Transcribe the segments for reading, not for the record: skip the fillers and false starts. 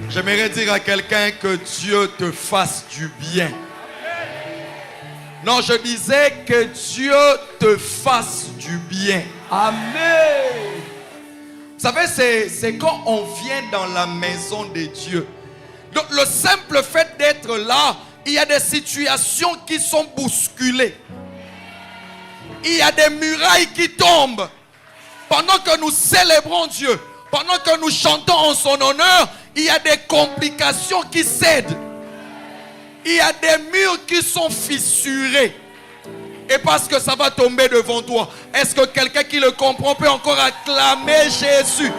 J'aimerais dire à quelqu'un que Dieu te fasse du bien. Non, je disais que Dieu te fasse du bien. Amen. Vous savez, c'est quand on vient dans la maison de Dieu. Donc, le simple fait d'être là, il y a des situations qui sont bousculées. Il y a des murailles qui tombent. Pendant que nous célébrons Dieu, pendant que nous chantons en son honneur, il y a des complications qui cèdent. Il y a des murs qui sont fissurés. Et parce que ça va tomber devant toi, est-ce que quelqu'un qui le comprend peut encore acclamer Jésus?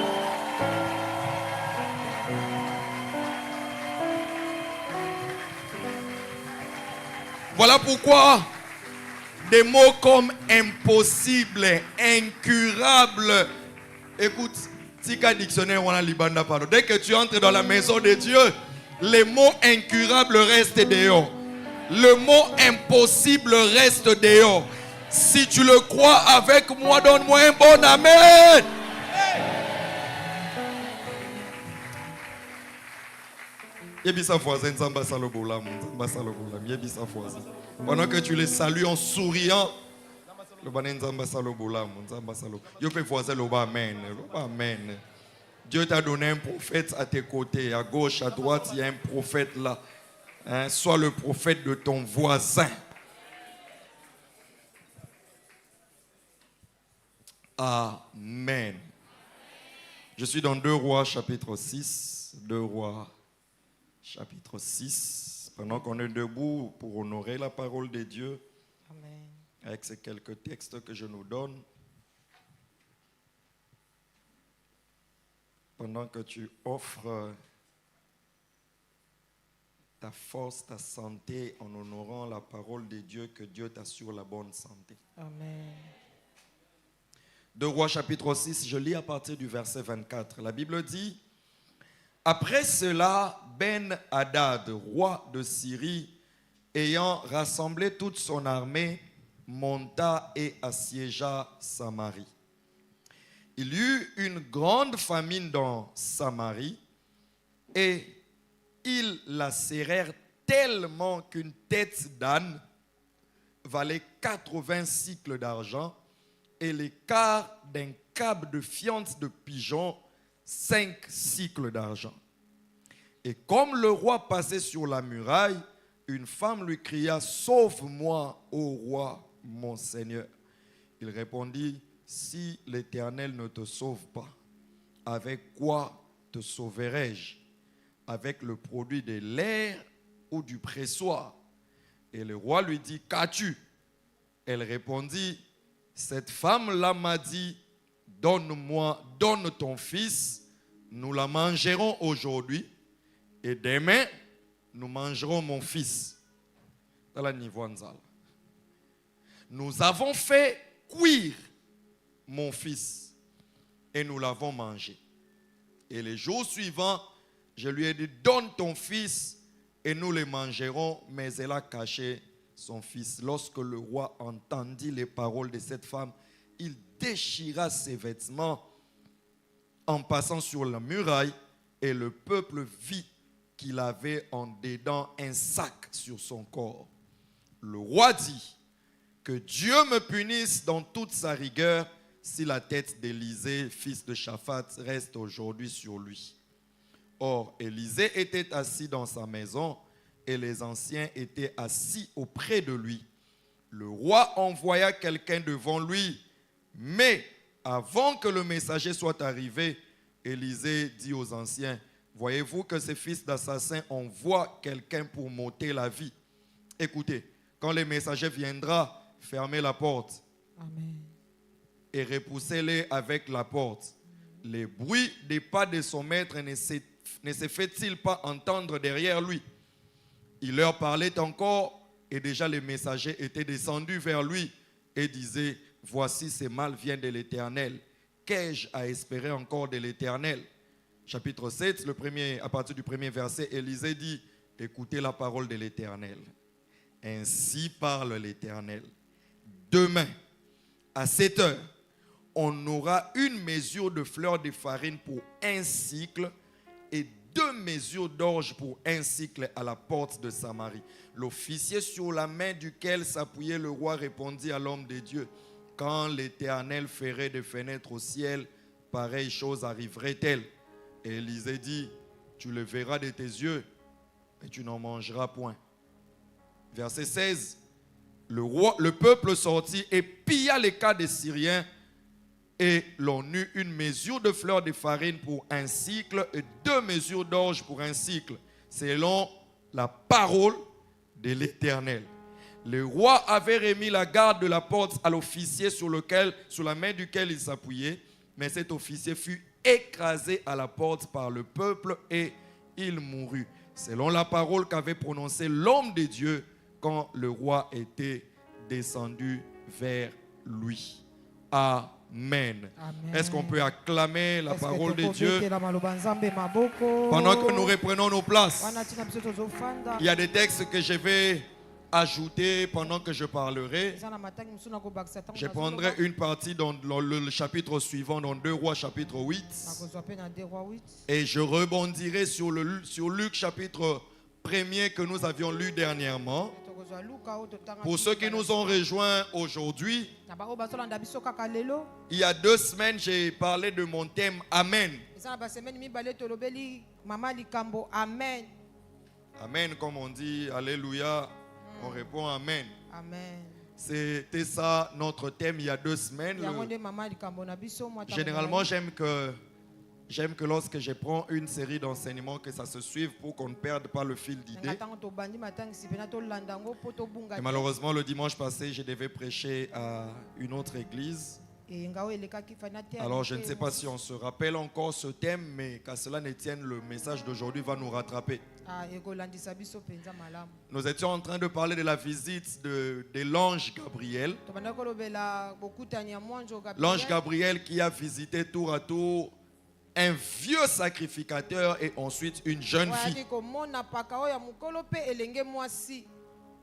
Voilà pourquoi des mots comme impossible, incurable. Écoute, Tika Dictionnaire, on a Libanda, pardon. Dès que tu entres dans la maison de Dieu, les mots incurables restent dehors. Le mot impossible reste dehors. Si tu le crois avec moi, donne-moi un bon amen. Yebisa voisin, Nzamba Salobolam, Nzamba Salobolam, Yebisa voisin. Pendant que tu les salues en souriant, le banin Nzamba Salobolam, Nzamba Salobolam. Yo peux voisin le amen, amen. Dieu t'a donné un prophète à tes côtés, à gauche, à droite, il y a un prophète là. Hein, sois le prophète de ton voisin. Amen. Je suis dans 2 Rois chapitre 6. 2 Rois chapitre 6. Pendant qu'on est debout pour honorer la parole de Dieu. Amen. Avec ces quelques textes que je nous donne. Pendant que tu offres ta force, ta santé en honorant la parole de Dieu, que Dieu t'assure la bonne santé. Amen. 2 Rois chapitre 6, je lis à partir du verset 24. La Bible dit: après cela, Ben-Hadad, roi de Syrie, ayant rassemblé toute son armée, monta et assiégea Samarie. Il y eut une grande famine dans Samarie et ils la serrèrent tellement qu'une tête d'âne valait 80 cycles d'argent et les quarts d'un câble de fientes de pigeon 5 cycles d'argent. Et comme le roi passait sur la muraille, une femme lui cria: sauve-moi, ô roi, mon Seigneur. Il répondit: si l'Éternel ne te sauve pas, avec quoi te sauverai-je? Avec le produit de l'air ou du pressoir? Et le roi lui dit: qu'as-tu? Elle répondit: cette femme-là m'a dit, donne ton fils, nous la mangerons aujourd'hui, et demain, nous mangerons mon fils. Dans la niveau nzala. Nous avons fait cuire mon fils, et nous l'avons mangé. Et les jours suivants, je lui ai dit: donne ton fils, et nous le mangerons. Mais elle a caché son fils. Lorsque le roi entendit les paroles de cette femme, il déchira ses vêtements en passant sur la muraille, et le peuple vit qu'il avait en dedans un sac sur son corps. Le roi dit: que Dieu me punisse dans toute sa rigueur si la tête d'Élisée, fils de Shaphat, reste aujourd'hui sur lui. Or, Élisée était assis dans sa maison et les anciens étaient assis auprès de lui. Le roi envoya quelqu'un devant lui, mais avant que le messager soit arrivé, Élisée dit aux anciens: voyez-vous que ces fils d'assassins envoient quelqu'un pour m'ôter la vie? Écoutez, quand le messager viendra, fermez la porte. Amen. Et repoussez-les avec la porte. Les bruits des pas de son maître ne se fait-il pas entendre derrière lui? Il leur parlait encore, et déjà les messagers étaient descendus vers lui et disaient: voici, ce mal vient de l'Éternel. Qu'ai-je à espérer encore de l'Éternel? Chapitre 7, à partir du premier verset, Élisée dit: écoutez la parole de l'Éternel. Ainsi parle l'Éternel. Demain, à 7 heures, on aura une mesure de fleur de farine pour un cycle et 2 mesures d'orge pour un cycle à la porte de Samarie. L'officier sur la main duquel s'appuyait le roi répondit à l'homme de Dieu, quand l'Éternel ferait des fenêtres au ciel, pareille chose arriverait-elle? Et Élisée dit, tu le verras de tes yeux, mais tu n'en mangeras point. Verset 16, le peuple sortit et pilla les cas des Syriens, et l'on eut une mesure de fleur de farine pour un cycle et 2 mesures d'orge pour un cycle, selon la parole de l'Éternel. Le roi avait remis la garde de la porte à l'officier sur la main duquel il s'appuyait, mais cet officier fut écrasé à la porte par le peuple et il mourut, selon la parole qu'avait prononcée l'homme de Dieu quand le roi était descendu vers lui. Amen. Amen. Est-ce qu'on peut acclamer la parole de Dieu pendant que nous reprenons nos places? Il y a des textes que je vais ajouter pendant que je parlerai. Je prendrai une partie dans le chapitre suivant, dans 2 Rois chapitre 8. Et je rebondirai sur Luc chapitre 1er que nous avions lu dernièrement. Pour ceux qui nous ont rejoints aujourd'hui, il y a 2 semaines, j'ai parlé de mon thème Amen. Amen, comme on dit, Alléluia, on répond Amen. C'était ça notre thème il y a 2 semaines. Généralement, j'aime que lorsque je prends une série d'enseignements, que ça se suive pour qu'on ne perde pas le fil d'idées. Et malheureusement, le dimanche passé, je devais prêcher à une autre église. Alors, je ne sais pas si on se rappelle encore ce thème, mais qu'à cela ne tienne, le message d'aujourd'hui va nous rattraper. Nous étions en train de parler de la visite de l'ange Gabriel. L'ange Gabriel qui a visité tour à tour un vieux sacrificateur et ensuite une jeune fille.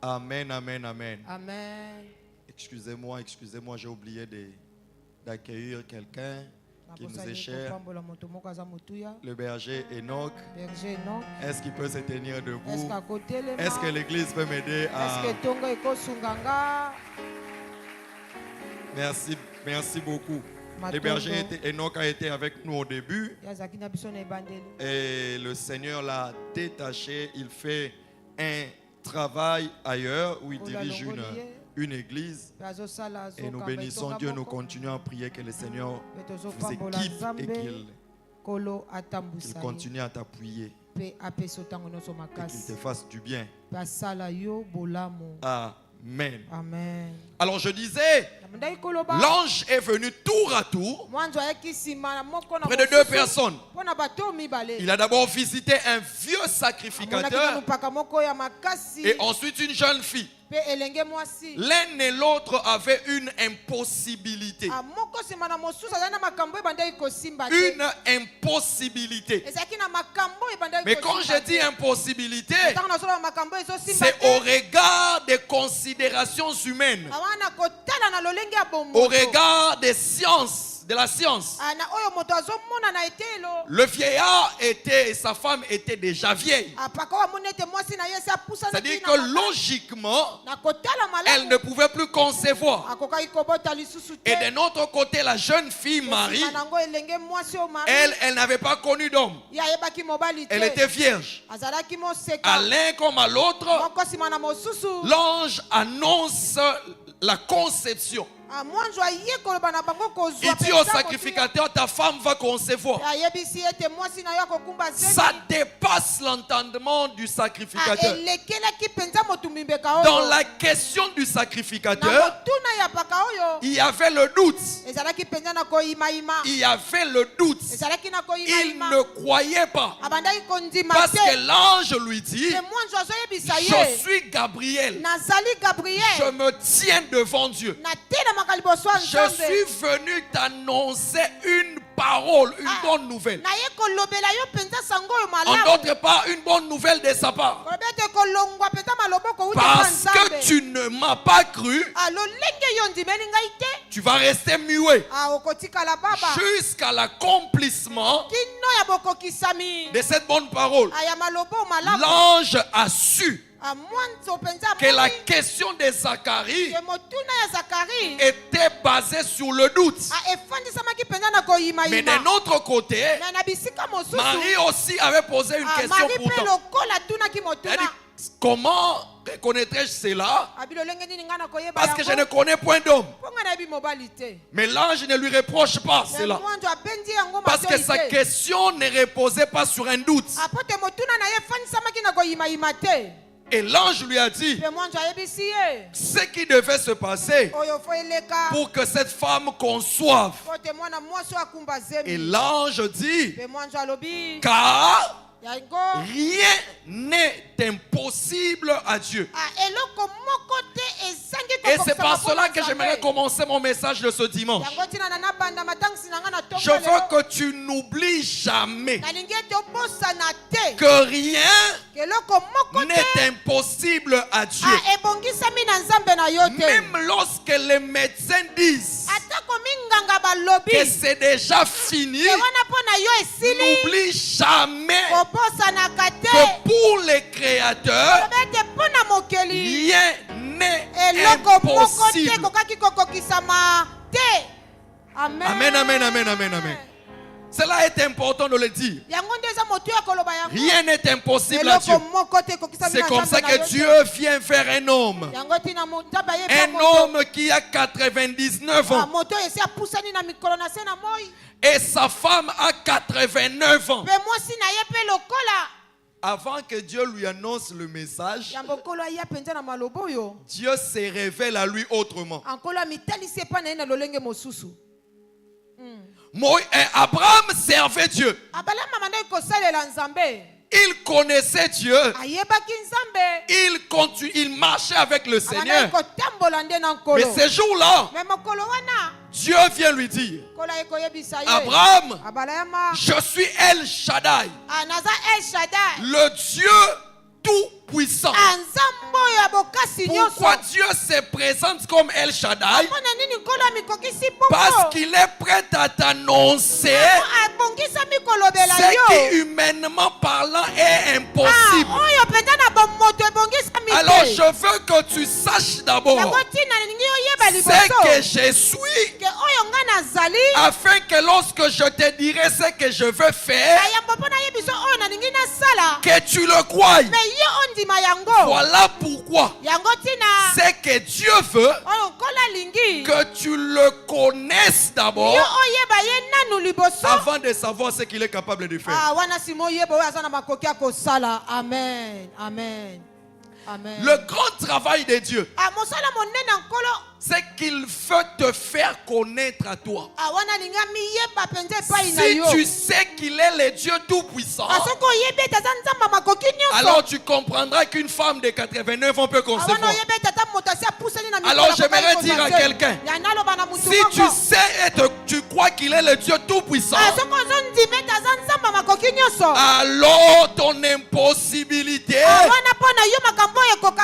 Amen, amen, amen. Excusez-moi, j'ai oublié d'accueillir quelqu'un qui nous est cher. Le berger Enoch. Est-ce qu'il peut se tenir debout? Est-ce que l'église peut m'aider à... Merci beaucoup. Le berger Enoch a été avec nous au début et le Seigneur l'a détaché. Il fait un travail ailleurs où il dirige une église et nous bénissons Dieu. Nous continuons à prier que le Seigneur vous équipe et qu'il continue à t'appuyer et qu'il te fasse du bien. Amen. Amen. Alors je disais, l'ange est venu tour à tour près de 2 personnes. Il a d'abord visité un vieux sacrificateur et ensuite une jeune fille. L'un et l'autre avaient une impossibilité. Une impossibilité. Mais quand je dis impossibilité, c'est au regard des considérations humaines, au regard des sciences. De la science. Le vieillard et sa femme étaient déjà vieilles. C'est-à-dire que logiquement, elle ne pouvait plus concevoir. Et de notre côté, la jeune fille Marie, elle n'avait pas connu d'homme. Elle était vierge. À l'un comme à l'autre, l'ange annonce la conception. Il dit au sacrificateur, ta femme va concevoir. Ça dépasse l'entendement du sacrificateur. Dans la question du sacrificateur, il y avait le doute. Il y avait le doute. Il ne croyait pas. Parce que l'ange lui dit, je suis Gabriel. Je me tiens devant Dieu. Je suis venu t'annoncer une parole, une bonne nouvelle. En d'autres part, une bonne nouvelle de sa part. Parce que tu ne m'as pas cru, tu vas rester muet jusqu'à l'accomplissement de cette bonne parole. L'ange a su que la question de Zacharie était basée sur le doute. Mais d'un autre côté, Marie aussi avait posé une question pourtant. Elle dit, comment reconnaîtrais-je cela? Parce que je ne connais point d'homme. Mais l'ange ne lui reproche pas cela. Parce que sa question ne reposait pas sur un doute. Et l'ange lui a dit ce qui devait se passer pour que cette femme conçoive. Et l'ange dit, car rien n'est impossible à Dieu. Et c'est par cela que j'aimerais commencer mon message de ce dimanche. Je veux que tu n'oublies jamais que rien n'est impossible à Dieu. Même lorsque les médecins disent que c'est déjà fini, n'oublie jamais que pour les créateurs, rien n'est impossible. Amen, amen, amen, amen, amen. Cela est important de le dire. Rien n'est impossible à Dieu. C'est comme ça que Dieu vient faire un homme. Un homme qui a 99 ans. Et sa femme a 89 ans. Avant que Dieu lui annonce le message, Dieu se révèle à lui autrement. Abraham servait Dieu. Il connaissait Dieu. Il marchait avec le Seigneur. Mais ce jour-là, Dieu vient lui dire, Abraham, je suis El Shaddai, le Dieu tout-puissant. Pourquoi Dieu se présente comme El Shaddai? Parce qu'il est prêt à t'annoncer ce qui humainement parlant est impossible. Alors je veux que tu saches d'abord ce que je suis, afin que lorsque je te dirai ce que je veux faire, que tu le crois. Voilà pourquoi c'est que Dieu veut que tu le connaisses d'abord avant de savoir ce qu'il est capable de faire. Amen. Amen. Amen. Le grand travail de Dieu, c'est qu'il veut te faire connaître à toi. Si tu sais qu'il est le Dieu tout-puissant, alors tu comprendras qu'une femme de 89 ans peut concevoir. Alors j'aimerais dire à quelqu'un, si tu sais et tu crois qu'il est le Dieu tout-puissant, alors ton impossibilité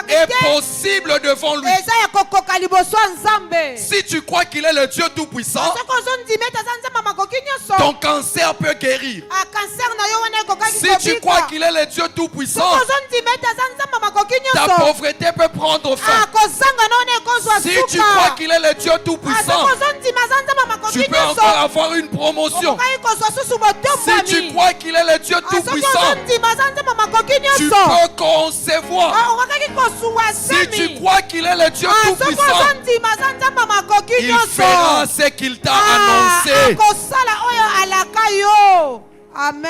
est possible devant lui. Si tu crois qu'il est le Dieu tout-puissant, ton cancer peut guérir. Si tu crois qu'il est le Dieu tout-puissant, ta pauvreté peut prendre fin. Si tu crois qu'il est le Dieu tout-puissant, tu peux encore avoir une promotion. Si tu crois qu'il est le Dieu tout-puissant, tu peux concevoir. Si tu crois qu'il est le Dieu tout-puissant, il fera ce qu'il t'a annoncé. Amen.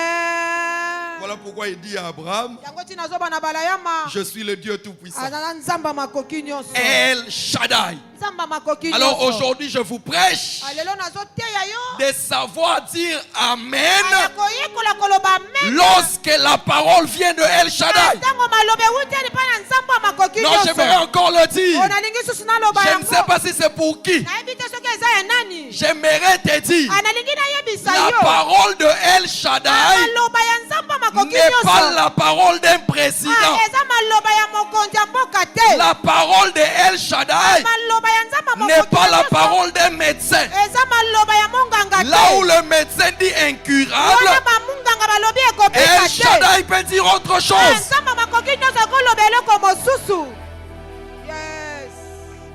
Voilà pourquoi il dit à Abraham, yango tina zoba na balayama je suis le Dieu Tout-Puissant. azala nzamba makoki nyonso El Shaddai. nzamba makoki Alors nyonso aujourd'hui, je vous prêche alelo nazoteya yo de savoir dire Amen akoyekola koloba amen lorsque la parole vient de El Shaddai. ntango malobe ewuteli mpa na nzamba makoki Non, nyonso j'aimerais encore le dire. onalingi susu naloba Je ne sais pas si c'est pour qui. nayebi te soki eza ya nani J'aimerais te dire, analingi nayebisa la yo parole de El Shaddai maloba ya nzamba makoki n'est pas nyonso la parole d'un président. eza maloba ya mokonzi ya mboka te La parole de El Shaddai maloba ya nzamba n'est makoki pas la nyonso parole d'un médecin. eza maloba ya monganga te Là où le médecin dit incurable, wana bamunganga balobi El ekobika te Shaddai peut dire autre chose. nzamba makoki nyonso akoloba eloko mosusu yes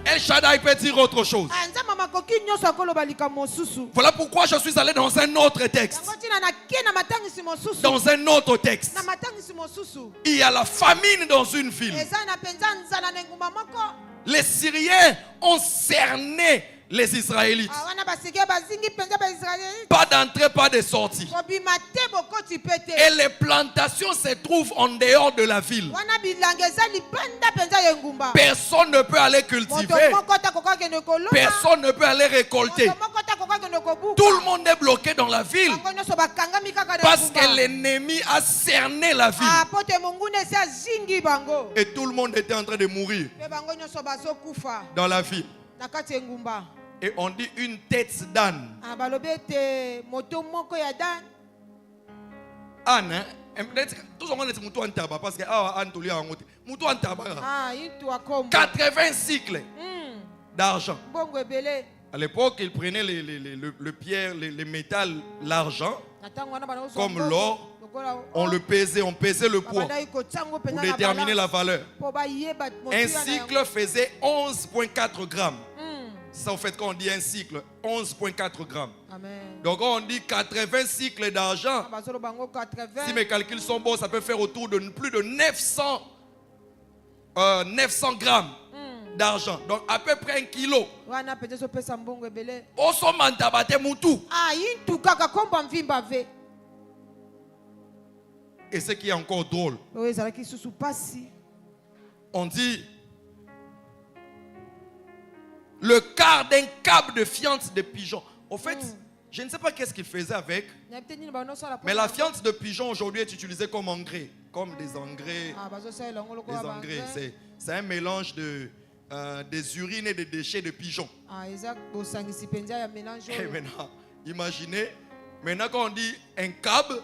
El Shaddai peut dire autre chose. nzamba makoki nyonso akoloba likambo mosusu Voilà pourquoi je suis allé dans un autre texte. yango ntina nakie na matangisi mosusu Dans un autre texte. na matangisi mosusu Il y a la famine dans une ville. eza na mpenza nzala na engumba moko Les Syriens ont cerné les Israélites. wana basike bazingi mpenza baisraelite Pas d'entrée, pas de sortie. kobima te bokoti pe te Et les plantations se trouvent en dehors de la ville. wana bilanga eza libanda mpenza ya engumba Personne ne peut aller moto cultiver. moko ta kokakende kolona Personne ne peut aller récolter. moto moko ta kokakende kobuka Tout le monde est bloqué dans la ville bango nyonso bakangami kaka na parce que engumba l'ennemi a cerné la ville. po te monguna esi azingi bango Et tout le monde était en train de mourir mpe bango nyonso bazokufa dans la ville. na kati ya engumba Et on dit une tête d'âne. balobi ete moto moko ya dane Âne, hein? Et peut-être, tout le monde est mouton en tabac parce que Anne toli a monté. Mouton en tabac. itu akombo 80 cycles d'argent. bongo ebele À l'époque, ils prenaient le pierre, les métals, l'argent, na ntango wana bana comme l'or. On le pesait, on pesait le poids pour déterminer la valeur. Un cycle faisait 11,4 grammes. Ça, en fait, quand on dit un cycle, 11,4 grammes. Donc, on dit 80 cycles d'argent. Si mes calculs sont bons, ça peut faire autour de plus de 900 grammes d'argent. Donc, à peu près 1 kilo. Et ce qui est encore drôle, on dit le quart d'un câble de fiente de pigeon. Au fait, je ne sais pas qu'est-ce qu'il faisait avec, mais la fiente de pigeon aujourd'hui est utilisée comme engrais, comme des engrais. Des engrais, c'est un mélange des urines et des déchets de pigeons. Et maintenant, imaginez, maintenant quand on dit un câble,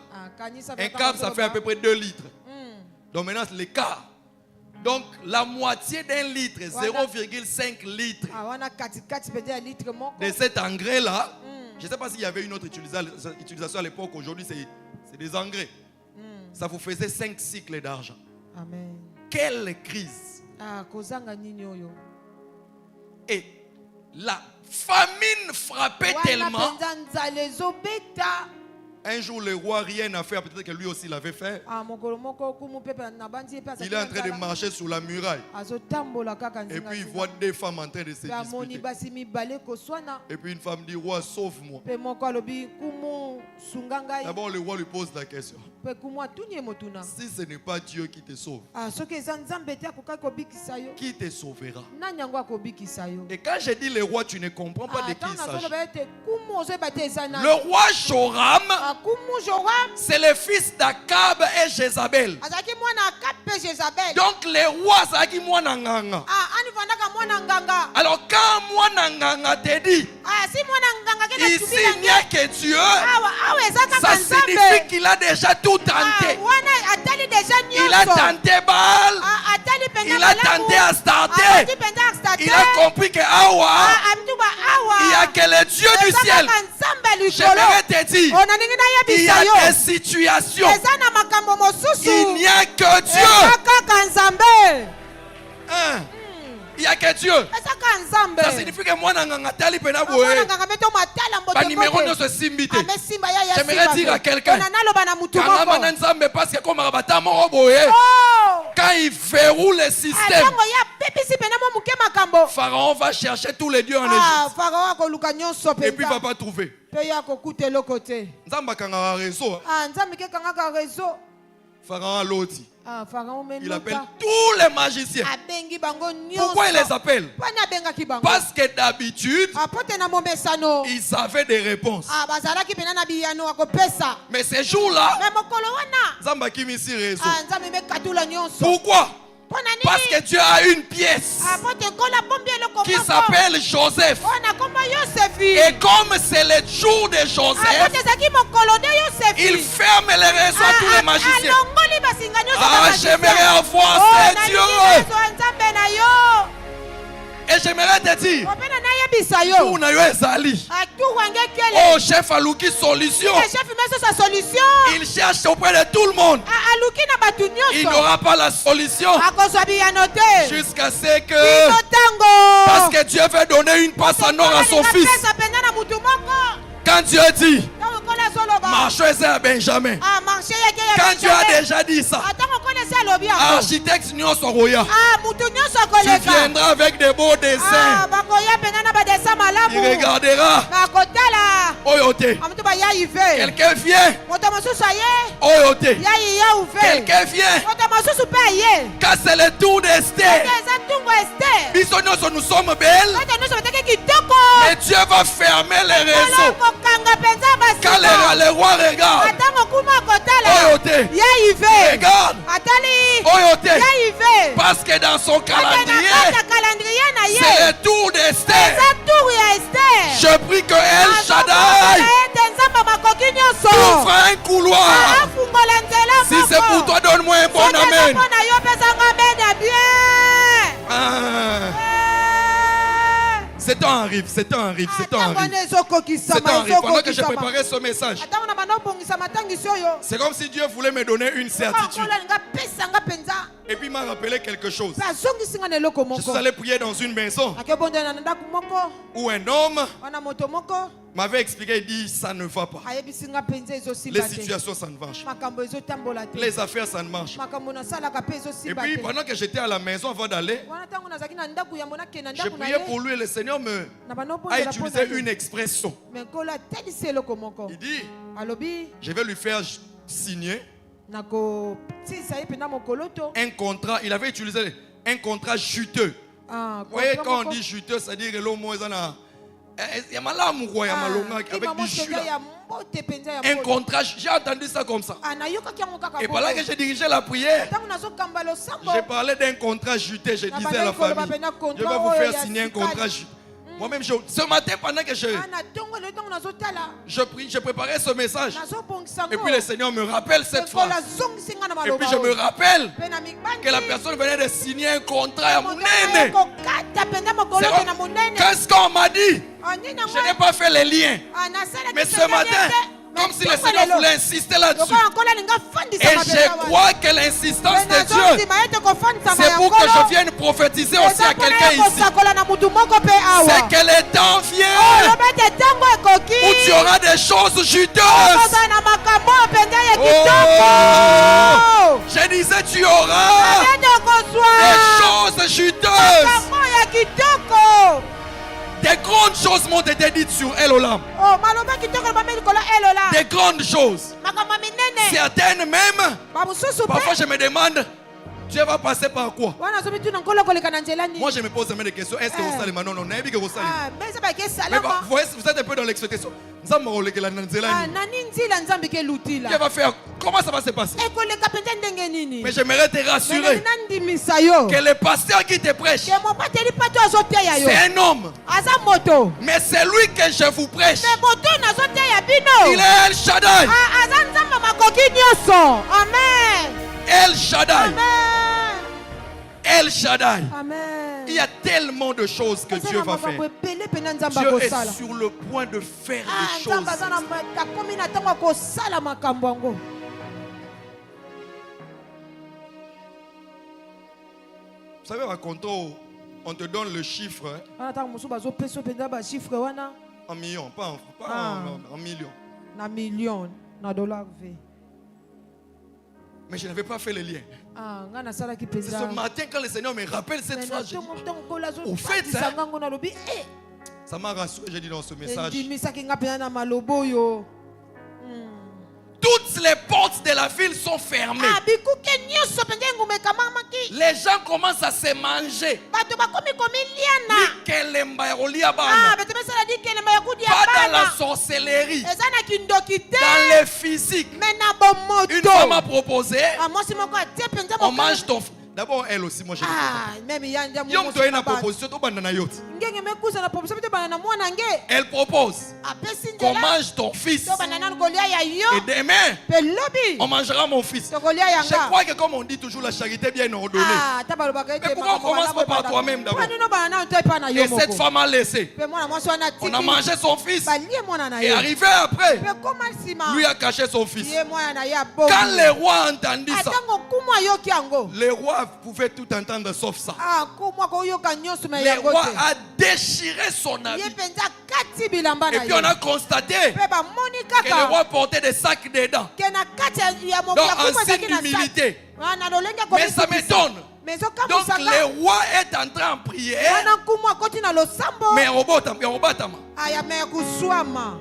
ça fait à peu près 2 litres. Donc maintenant, c'est le quart. Donc la moitié d'un litre, 0,5 litres de cet engrais-là. Je ne sais pas s'il y avait une autre utilisation à l'époque. Aujourd'hui, c'est des engrais. Ça vous faisait 5 cycles d'argent. Quelle crise! Et la famine frappait tellement. Un jour, le roi rien n'a fait, peut-être que lui aussi l'avait fait. Il est en train de marcher sur la muraille. Et puis il voit 2 femmes en train de se disputer. Et puis une femme dit, roi, sauve-moi. D'abord, le roi lui pose la question. Si ce n'est pas Dieu qui te sauve, qui te sauvera? Et quand je dis le roi, tu ne comprends pas de qui il s'agit. Le roi Joram, c'est le fils d'Akab et Jézabel. Donc les rois Zaki Mwananganga. Alors quand Mwananganga te dit, ici il n'y a que Dieu, ça signifie qu'il a déjà tout tenté. Il a tenté Baal, il a tenté Astarte. Il a compris que Awa, il n'y a que le Dieu du ciel. J'aimerais te dire, il y a des situations, il n'y a que Dieu. Il n'y a que Dieu. Ça signifie que moi, numéro ne se simbite. J'aimerais dire à quelqu'un, quand il verrouille le système, Pharaon va chercher tous les dieux en Égypte. Et puis il ne va pas trouver. Pharaon Loti. Ah, Pharaon Il appelle tous les magiciens. Pourquoi il les appelle? Parce que d'habitude, ils avaient des réponses. Mais ces jours-là, Zamba Kimisi raison. Pourquoi? Parce que Dieu a une pièce qui s'appelle Joseph. Et comme c'est le jour de Joseph, il ferme les réseaux à tous les magiciens. Ah, j'aimerais avoir ces dieux. Et j'aimerais te dire, où n'a eu Ezali? Oh, chef Alouki, solution. Il cherche auprès de tout le monde. Il n'aura pas la solution jusqu'à ce que, parce que Dieu veut donner une passe en or à son fils. Quand Dieu dit, marchez à Benjamin. Quand Dieu a déjà dit ça, architecte Nyon Soroya, tu viendras avec des beaux dessins. Il regardera. Oyote. Quelqu'un vient. Oyote. Quelqu'un vient. Quand c'est le tour d'Esther, nous sommes belles. Mais Dieu va fermer les réseaux. Quand les rois regardent, Oyote, regarde, Oyote, parce que dans son calendrier, c'est le tour d'Esther. Je prie que El Shaddai ouvre un couloir. Si c'est pour toi, donne-moi un bon amen. C'est temps arrive, c'est temps arrive, c'est temps arrive. C'est temps arrive. Pendant que j'ai préparé ce message, c'est comme si Dieu voulait me donner une certitude. Et puis il m'a rappelé quelque chose. Je suis allé prier dans une maison où un homme m'avait expliqué, il dit ça ne va pas. Les situations ça ne marche pas. Les affaires ça ne marche pas. Et puis pendant que j'étais à la maison avant d'aller, j'ai prié pour lui et le Seigneur a utilisé une expression. Il dit, je vais lui faire signer un contrat. Il avait utilisé un contrat juteux. Vous voyez, quand on dit juteux, c'est-à-dire que l'homme est avec du jus. Un contrat, j'ai entendu ça comme ça. Et pendant que j'ai dirigé la prière, j'ai parlé d'un contrat juteux. Je disais à la famille, je vais vous faire signer un contrat juteux. Moi-même, ce matin, pendant que je préparais ce message, et puis le Seigneur me rappelle cette phrase. Et puis je me rappelle que la personne venait de signer un contrat à mon aîné. Qu'est-ce qu'on m'a dit? Je n'ai pas fait les liens. Mais ce matin, comme si le Seigneur voulait insister là-dessus. Et je crois que l'insistance de Dieu, c'est pour que je vienne prophétiser aussi à quelqu'un ici. C'est que le temps vient où tu auras des choses juteuses. Oh, je disais tu auras des choses juteuses. Des grandes choses m'ont été dites sur El Olam. Des grandes choses. Certaines même. Parfois je me demande, Dieu va passer par quoi? Moi je me pose des questions. Est-ce que vous savez maintenant? Non, mais vous êtes un peu dans l'expectation. Dieu va faire. Comment ça va se passer? Mais j'aimerais te rassurer que le pasteur qui te prêche, c'est un homme. Mais c'est lui que je vous prêche. Il est El Shaddai. El Shaddai. El Shaddai. Il y a tellement de choses que Dieu va faire. Dieu est sur le point de faire des choses. Vous savez, quand on te donne le chiffre en millions, pas en millions. Mais je n'avais pas fait le lien. C'est ce matin quand le Seigneur me rappelle cette phrase. Au fait, ça m'a rassuré, j'ai dit dans ce message. Toutes les portes de la ville sont fermées. Ah, bikuke nyonso penza ngume kamamaki. Les gens commencent à se manger. Bato bakomi komi liana. Kelemba ya kolia Ah, bana. bato mesala di kelemba ya kudia Pas dans la bana. sorcellerie. Eza na kindoki te. Dans le physique. Mais na bomoto. Une femme a proposé. Ah, moi si moko atie penza On moko. mange ton. D'abord, elle aussi, moi je l'ai Ah, même yanja mo. Yom to une proposition, to banda na yote. Ngenge mekusa na proposition te bana na mwana nge. Elle propose Apesi qu'on ndela. mange ton fils. To bana na kolia ya yo. Et demain, Pe lobi. on mangera mon fils. To kolia ya Je nga. crois que comme on dit toujours, la charité bien ordonnée. Ah, tabalobaka ete. Mais pourquoi on commence pas par toi-même d'abord? Pani no bana na to pa na yo Et moko. cette femme a laissé. Pe mwana mwasi wana tiki. On a mangé son fils. Balie mwana na Et yo. arrivé après, Pe koma sima. lui a caché son fils. Ye mwana na ya bo. Quand le roi a entendu ça, Atango kumwa yo kiango. le roi pouvait tout entendre sauf ça. Ah, kumwa ko yo kanyoso me Le yango roi te. a déchiré son Ye habit. penza kati bilamba Et na puis yo. on a constaté Pe ba moni que le kaka. roi portait des sacs dedans. Ke na kati ya mo Donc ya en kumwa signe zaki na d'humilité. sa. Na lolenga ko. Mais ça m'étonne. Mais zo Donc kamusanga. le roi est entré en prière. Wana kumwa koti na losambo. Mais en Robatama. Aya me kuswama.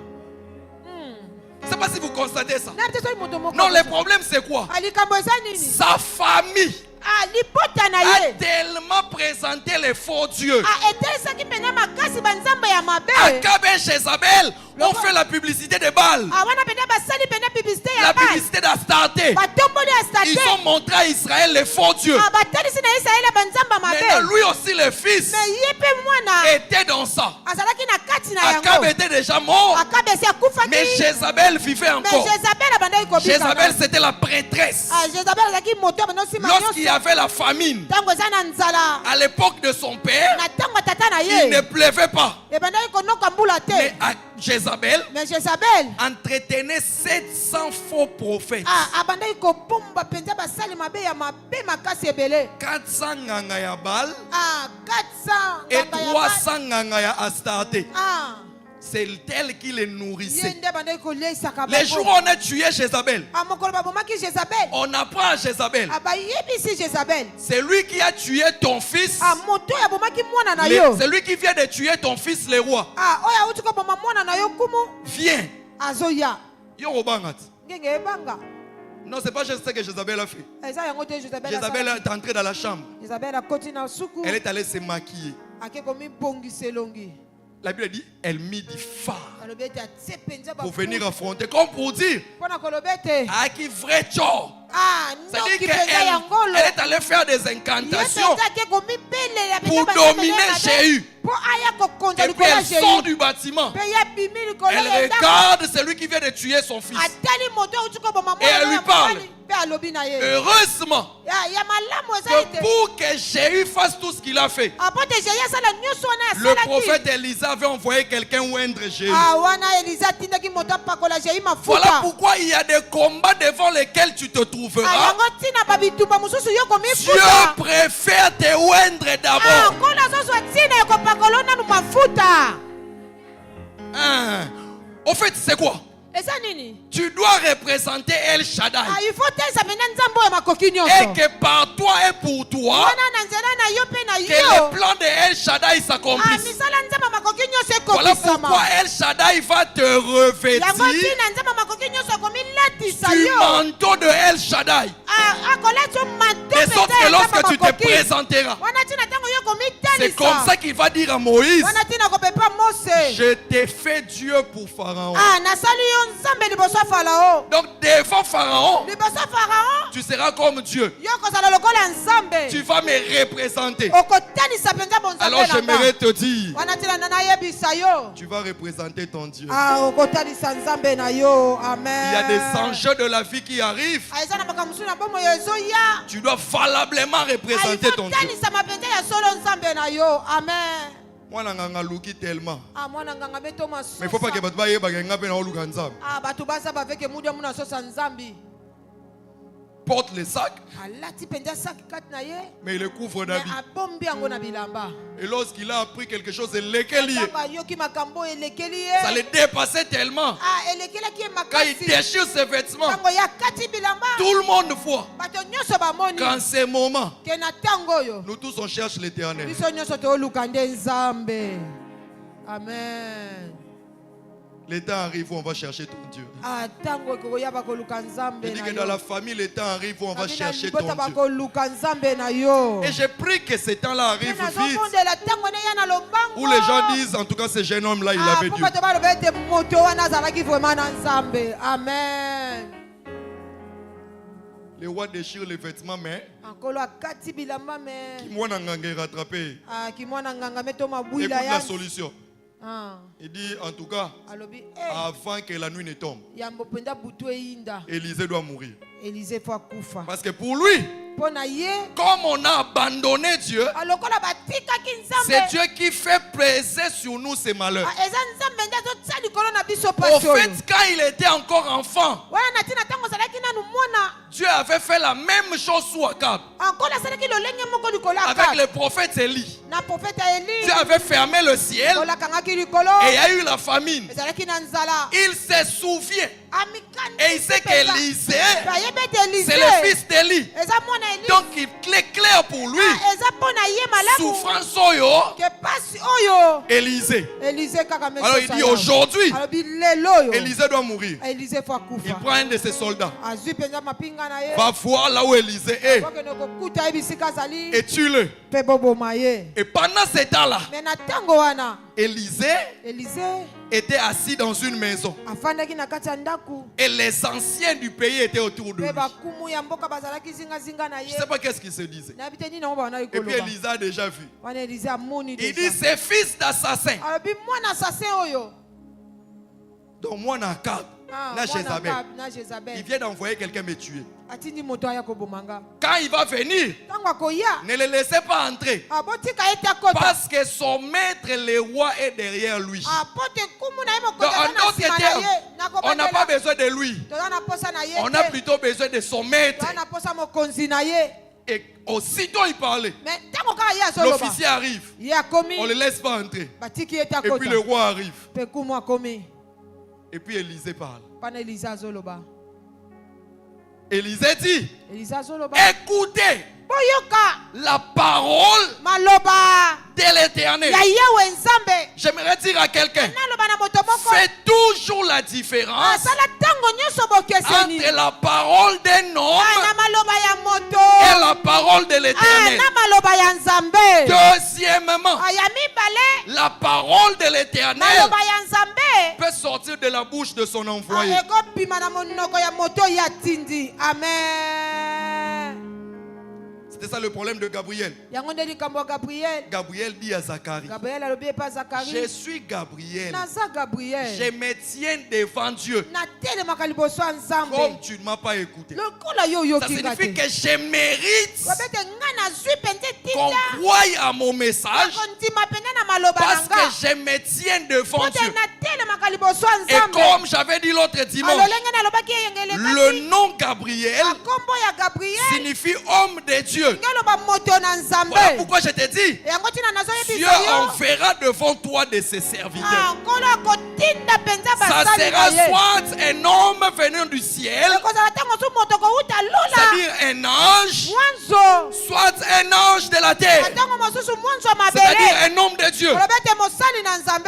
Je ne sais pas si vous constatez ça. Na pteso moto moko. Non, le problème c'est quoi? Alikambo eza nini? Sa famille Ah, lipota na a ye. tellement présenté les faux dieux. Ah, etelesaki mpenza makasi banzambe ya mabe. Akab et Jézabel ont fait la publicité de Baal. Ah, wana mpenza basali mpenza publicité La ya Baal. publicité d'Astarté. Batomboli ya Ils Satan. ont montré à Israël les faux dieux. Ah, batalisi na Israeli banzambe Maintenant, mabe. lui aussi, le fils, Mais ye pe mwana était dans ça. azalaki na kati na Akab yango. était déjà mort, Akabe esi akufaki. mais Jézabel vivait Mais encore. Jezabel abandaki kobika. Jézabel, c'était la prêtresse. Ah, Jezabel azalaki moto abanda osima Lorsqu'il y nyonso. avait la famine, Tango eza na nzala. à l'époque de son père, Na tango tata na il ne ye. pleuvait pas. Ebandaki konoka mbula Mais te. Jézabel Mais Jezabel entretenait 700 faux prophètes. ah, abandaki kobomba mpenza basali mabe ya mabe makasi ebele. 400 nganga ya Baal Ah, 400 et nganga ya Baal. 300 nganga ya Astarté. Ah, C'est elle qui les ye nourrissait. nde abandaki koleisaka Les jours où on a tué Jézabel, Ah, mokolo babomaki Jezabel. on apprend à Jézabel. Ah, bayebisi Jezabel. C'est lui qui a tué ton fils. Ah, moto oyo abomaki mwana na yo. C'est lui qui vient de tuer ton fils le roi. Ah, oyo awuti koboma mwana na yo kumu. Viens. Azoya. Yo obangat. Ngenge ebanga. Non, c'est pas juste ce que Jézabel a fait. Eza yango te Jezabel. Jézabel est entrée dans la chambre. Jezabel akoti na suku. Elle est allée se maquiller. Ake komi bongisa elongi. La Bible dit, elle mit du phare Alobi ete atie penza pour venir affronter. Comme pour dire, mpona koloba ete. ah, qui vrai tchor. Ah, C'est-à-dire noki penza qu'elle yangolo. elle est allée faire des Ye incantations penza ake komibelela pour dominer Jéhu. po aya kokonza Et puis likolo ya elle sort Jéhu. du bâtiment. Pe ya bimi likolo Elle ya ndako. regarde celui qui vient de tuer son fils. Atali moto awuti koboma Et elle mwana lui ya parle. mobali, pe alobi na ye. Heureusement Ya malamu eza que ete. pour que Jéhu fasse tout ce qu'il a fait, Apote Jéhu asala nyonso wana le asalaki. prophète Élisa avait envoyé quelqu'un oindre Jéhu. Ah, wana Elisa atindaki moto apakola Jéhu Voilà mafuta. pourquoi il y a des combats devant lesquels tu te Ah, trouveras. yango ntina babitumba mosusu yo Dieu komifuta. préfère te oindre Ah, d'abord. nkolo azozwa ntina ya kopakola nanu mafuta. Hein. Au fait, c'est quoi? Eza nini? Tu dois représenter El Shaddai. Ah, il faut telisa mpenza nzambe oyo makoki Et nyonso. que par toi et pour toi, Wana na nzela na yo mpe na que yo. le plan de El Shaddai Ah, s'accomplisse. misala nzambe makoki nyonso Voilà ekokisama. pourquoi El Shaddai va te Yango revêtir ntina nzambe makoki nyonso akomilatisa du yo. manteau de El Shaddai. Ah, akolati yo manto De sorte mpenza que ya lorsque nzambe tu te makoki. présenteras, Wana ntina ntango yo c'est comme komitalisa. ça qu'il va dire à Moïse, Wana ntina kopepa Mose. je t'ai fait Dieu pour Pharaon. Ah, nasali yo nzambe liboso ya Farao. Donc devant Pharaon, Liboso ya Farao, tu seras comme Dieu. yo kozala lokola nzambe. Tu vas me représenter. Okotalisa mpenza bonzambe Alors na nga. j'aimerais te dire, Wana ntina na nayebisa yo. tu vas représenter ton Dieu. Ah, okotalisa nzambe na yo. Amen. Il y a des enjeux de la vie qui arrivent. Ah, eza na makambo mosusu na bomo yo ezoya. Tu dois valablement représenter ton Dieu. talisa mapenza ya solo nzambe na yo. Amen. Moi, nanganga luki tellement. Ah, mwana nganga beto Mais il faut pas que masosa. bato baye bagenga pe na oluka nzambe. Ah, bato baza baveke mudia muna sosa nzambi. Porte le sac, Alati penza saki kati na ye. mais il le couvre Mais d'habits. abombi yango na bilamba. Et lorsqu'il a appris quelque chose, il l'a lié. Tanga yoki makambo elekeli Ça ye. le dépassait tellement. Ah, elekelaki ye Quand il makasi. déchire ses vêtements, Tango ya kati bilamba. tout le monde voit. Bato nyonso bamoni. Qu'en ces moments, Ke na tango yo. nous tous on cherche l'éternel. Biso nyonso tooluka nde nzambe. Amen. Le temps arrive où on va chercher ton Dieu. Je Je dis que dans la famille, le temps arrive où on va chercher ton Dieu. Et Et je prie que ce temps-là arrive vite. Où les gens disent, en tout cas, ce jeune homme-là, il avait Dieu. Amen. Le roi déchire les vêtements, mais qui moi n'a rattrapé. Et puis la solution. Il dit, en tout cas, avant que la nuit ne tombe, Élisée doit mourir. Parce que pour lui, comme on a abandonné Dieu, c'est Dieu qui fait peser sur nous ses malheurs. Au fait, quand il était encore enfant, Dieu avait fait la même chose sous Akab. Avec le prophète Élie. Dieu avait fermé le ciel et il y a eu la famine. Il se souvient. Et il sait qu'Élisée, c'est le fils d'Élie. Donc il est clair pour lui. Souffrance Oyo, Élisée. Alors il dit aujourd'hui, Élisée doit mourir. Il prend un de ses soldats, va voir là où Élisée est et tue-le. Et pendant ce temps-là, Élisée était assis dans une maison. Et les anciens du pays étaient autour de lui. Je ne sais pas qu'est-ce qu'ils se disaient. Et puis Élisée a déjà vu. Il dit c'est fils d'assassin. Donc moi n'a Akab, n'a Jézabel. Il vient d'envoyer quelqu'un me tuer. Quand il va venir, ne le laissez pas entrer. Parce que son maître, le roi, est derrière lui. Donc, en d'autres termes, on n'a pas besoin de lui. On a plutôt besoin de son maître. Et aussitôt il parlait, l'officier arrive. On ne le laisse pas entrer. Et puis le roi arrive. Et puis Élisée parle. Élisée dit, écoutez la parole de l'Éternel. J'aimerais dire à quelqu'un, fais toujours la différence entre la parole d'un homme et la parole de l'Éternel. Deuxièmement, la parole de l'Éternel peut sortir de la bouche de son envoyé. Amen. C'était ça le problème de Gabriel. Gabriel dit à Zacharie, je suis Gabriel. Je me tiens devant Dieu. Comme tu ne m'as pas écouté. Ça signifie que je mérite qu'on croie à mon message parce que je me tiens devant Dieu. Et comme j'avais dit l'autre dimanche, le nom Gabriel signifie homme de Dieu. Voilà pourquoi je te dis, Dieu enverra devant toi de ses serviteurs. Ça sera soit un homme venant du ciel, c'est-à-dire un ange, soit un ange de la terre, c'est-à-dire un homme de Dieu,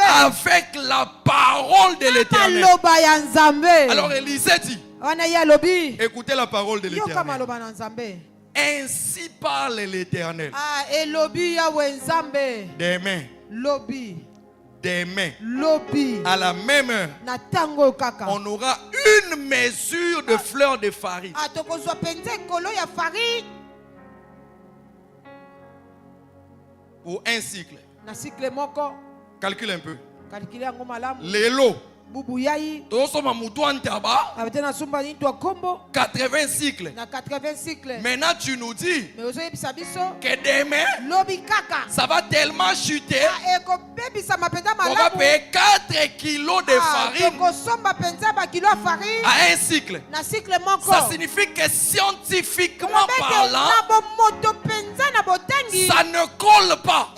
avec la parole de l'Éternel. Alors Élisée dit, écoutez la parole de l'Éternel. Ainsi parle l'Éternel. Demain, à la même heure, on aura une mesure de fleurs de farine. Pour un cycle. Calcule un peu. L'élo. 80 cycles. Maintenant tu nous dis que demain ça va tellement chuter qu'on va payer 4 kilos de farine à un cycle. Ça signifie que scientifiquement parlant, ça ne colle pas.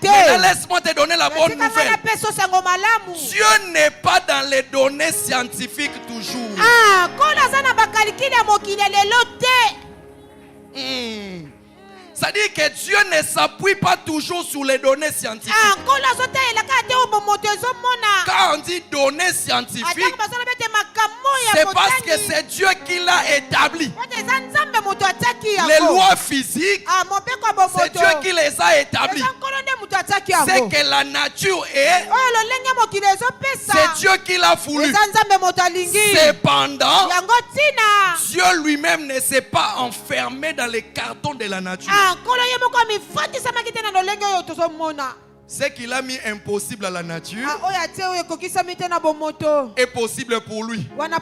Mais laisse-moi te donner la bonne nouvelle. Dieu n'est pas dans les données scientifiques toujours. C'est-à-dire que Dieu ne s'appuie pas toujours sur les données scientifiques. Quand on dit données scientifiques, c'est parce que c'est Dieu qui l'a établi. Les lois physiques, c'est Dieu qui les a établies. C'est que la nature est, c'est Dieu qui l'a voulu. Cependant, Dieu lui-même ne s'est pas enfermé dans les cartons de la nature. Ce qu'il a mis impossible à la nature est possible pour lui. Voilà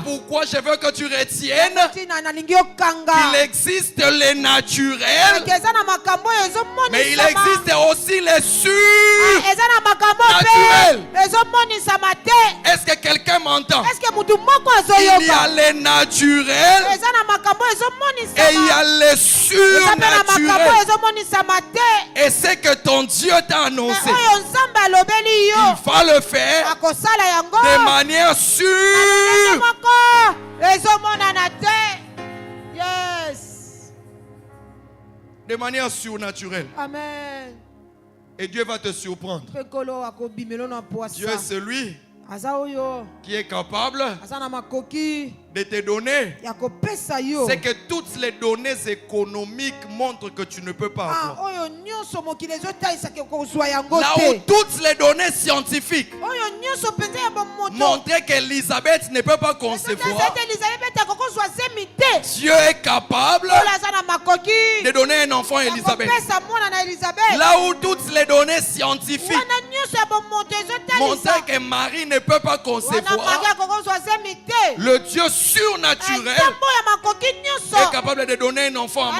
pourquoi je veux que tu retiennes qu'il existe les naturels, mais il existe aussi les surnaturels. Est-ce que quelqu'un m'entend? Il y a les naturels et il y a les surnaturels. Et c'est que ton Dieu t'a annoncé, il va le faire de manière sûre. De manière surnaturelle. Amen. Et Dieu va te surprendre. Dieu est celui qui est capable de te donner, c'est que toutes les données économiques montrent que tu ne peux pas avoir. Là où toutes les données scientifiques montraient qu'Élisabeth ne peut pas concevoir, Dieu est capable de donner un enfant à Élisabeth. Là où toutes les données scientifiques montraient que Marie ne peut pas concevoir, le Dieu surnaturel est capable de donner un enfant à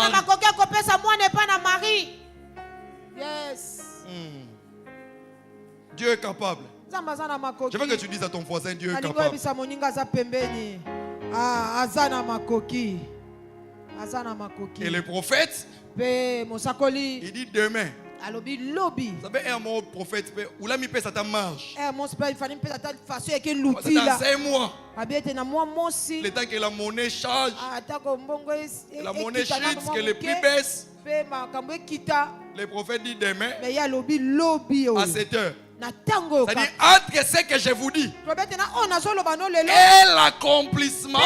Marie. Dieu est capable. Je veux que tu dises à ton voisin, Dieu est capable. Et le prophète, il dit demain. Vous savez, un mot prophète, où la mi-paix, ça t'a marche. Dans 5 mois. Le temps que la monnaie change, que la monnaie chute, que les prix baissent. Le prophète dit demain, à 7 heures. C'est-à-dire, entre ce que je vous dis et l'accomplissement,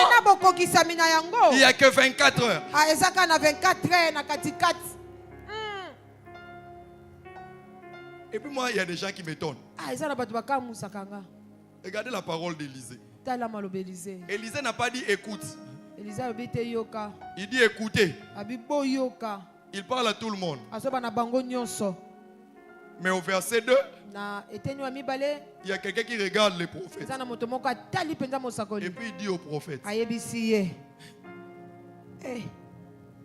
il n'y a que 24 heures. Et puis moi, il y a des gens qui m'étonnent. Regardez la parole d'Élisée. Élisée n'a pas dit écoute. Il dit écoutez. Il parle à tout le monde. Mais au verset 2, il y a quelqu'un qui regarde les prophètes. Et puis il dit au prophète,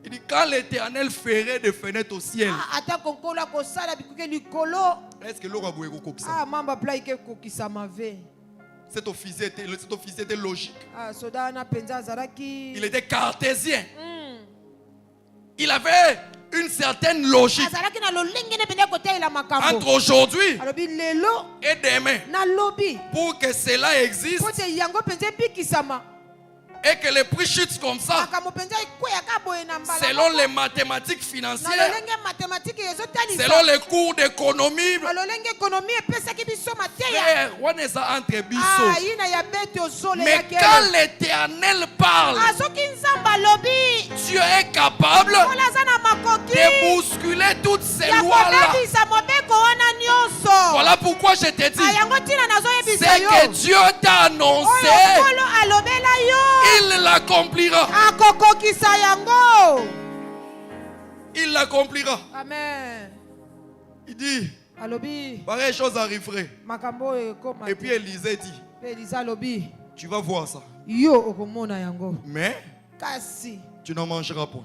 il dit quand l'Éternel ferait des fenêtres au ciel, est-ce que l'on a ça? Cet officier était logique. Il était cartésien. Il avait une certaine logique entre aujourd'hui et demain. Pour que cela existe et que les prix chutent comme ça, selon les mathématiques financières, selon les cours d'économie, mais quand l'Éternel parle, Dieu est capable de bousculer toutes ces lois-là. Voilà pourquoi je te dis, c'est que Dieu t'a annoncé, il l'accomplira. Il l'accomplira. Amen. Il dit, pareille chose arriverait. Et puis Élisée dit, tu vas voir ça. Mais tu n'en mangeras pas.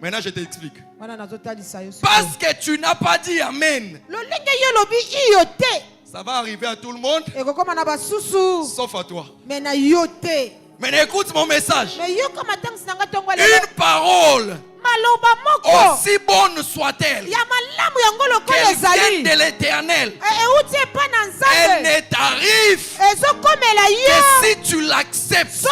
Maintenant je t'explique. Parce que tu n'as pas dit Amen, ça va arriver à tout le monde, sauf à toi. Mais écoute mon message. Une parole, aussi bonne soit-elle, qu'elle vienne de l'Éternel, elle ne t'arrive que si tu l'acceptes.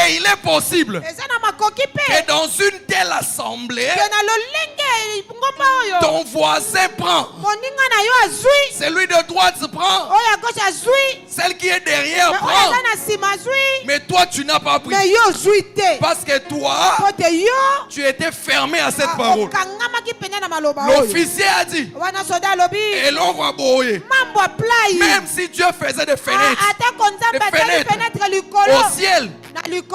Et il est possible eza na makoki que pe dans une telle assemblée, ke na lolenge ngomba oyo ton voisin prend, moninga na yo azwi celui de droite prend, oyo ya gauche azwi celle qui est derrière me oyo prend, aza na nsima azwi mais toi tu n'as pas pris. me yo ozwi te Parce que toi, po te yo tu étais fermé à cette parole. okangamaki pene na maloba oyo L'officier a dit, wana soda alobi et l'on va boyer. mambo aplai Même si Dieu faisait des fenêtres atako nzambe Des atali fenêtres fenetre likolo au ciel, na likolo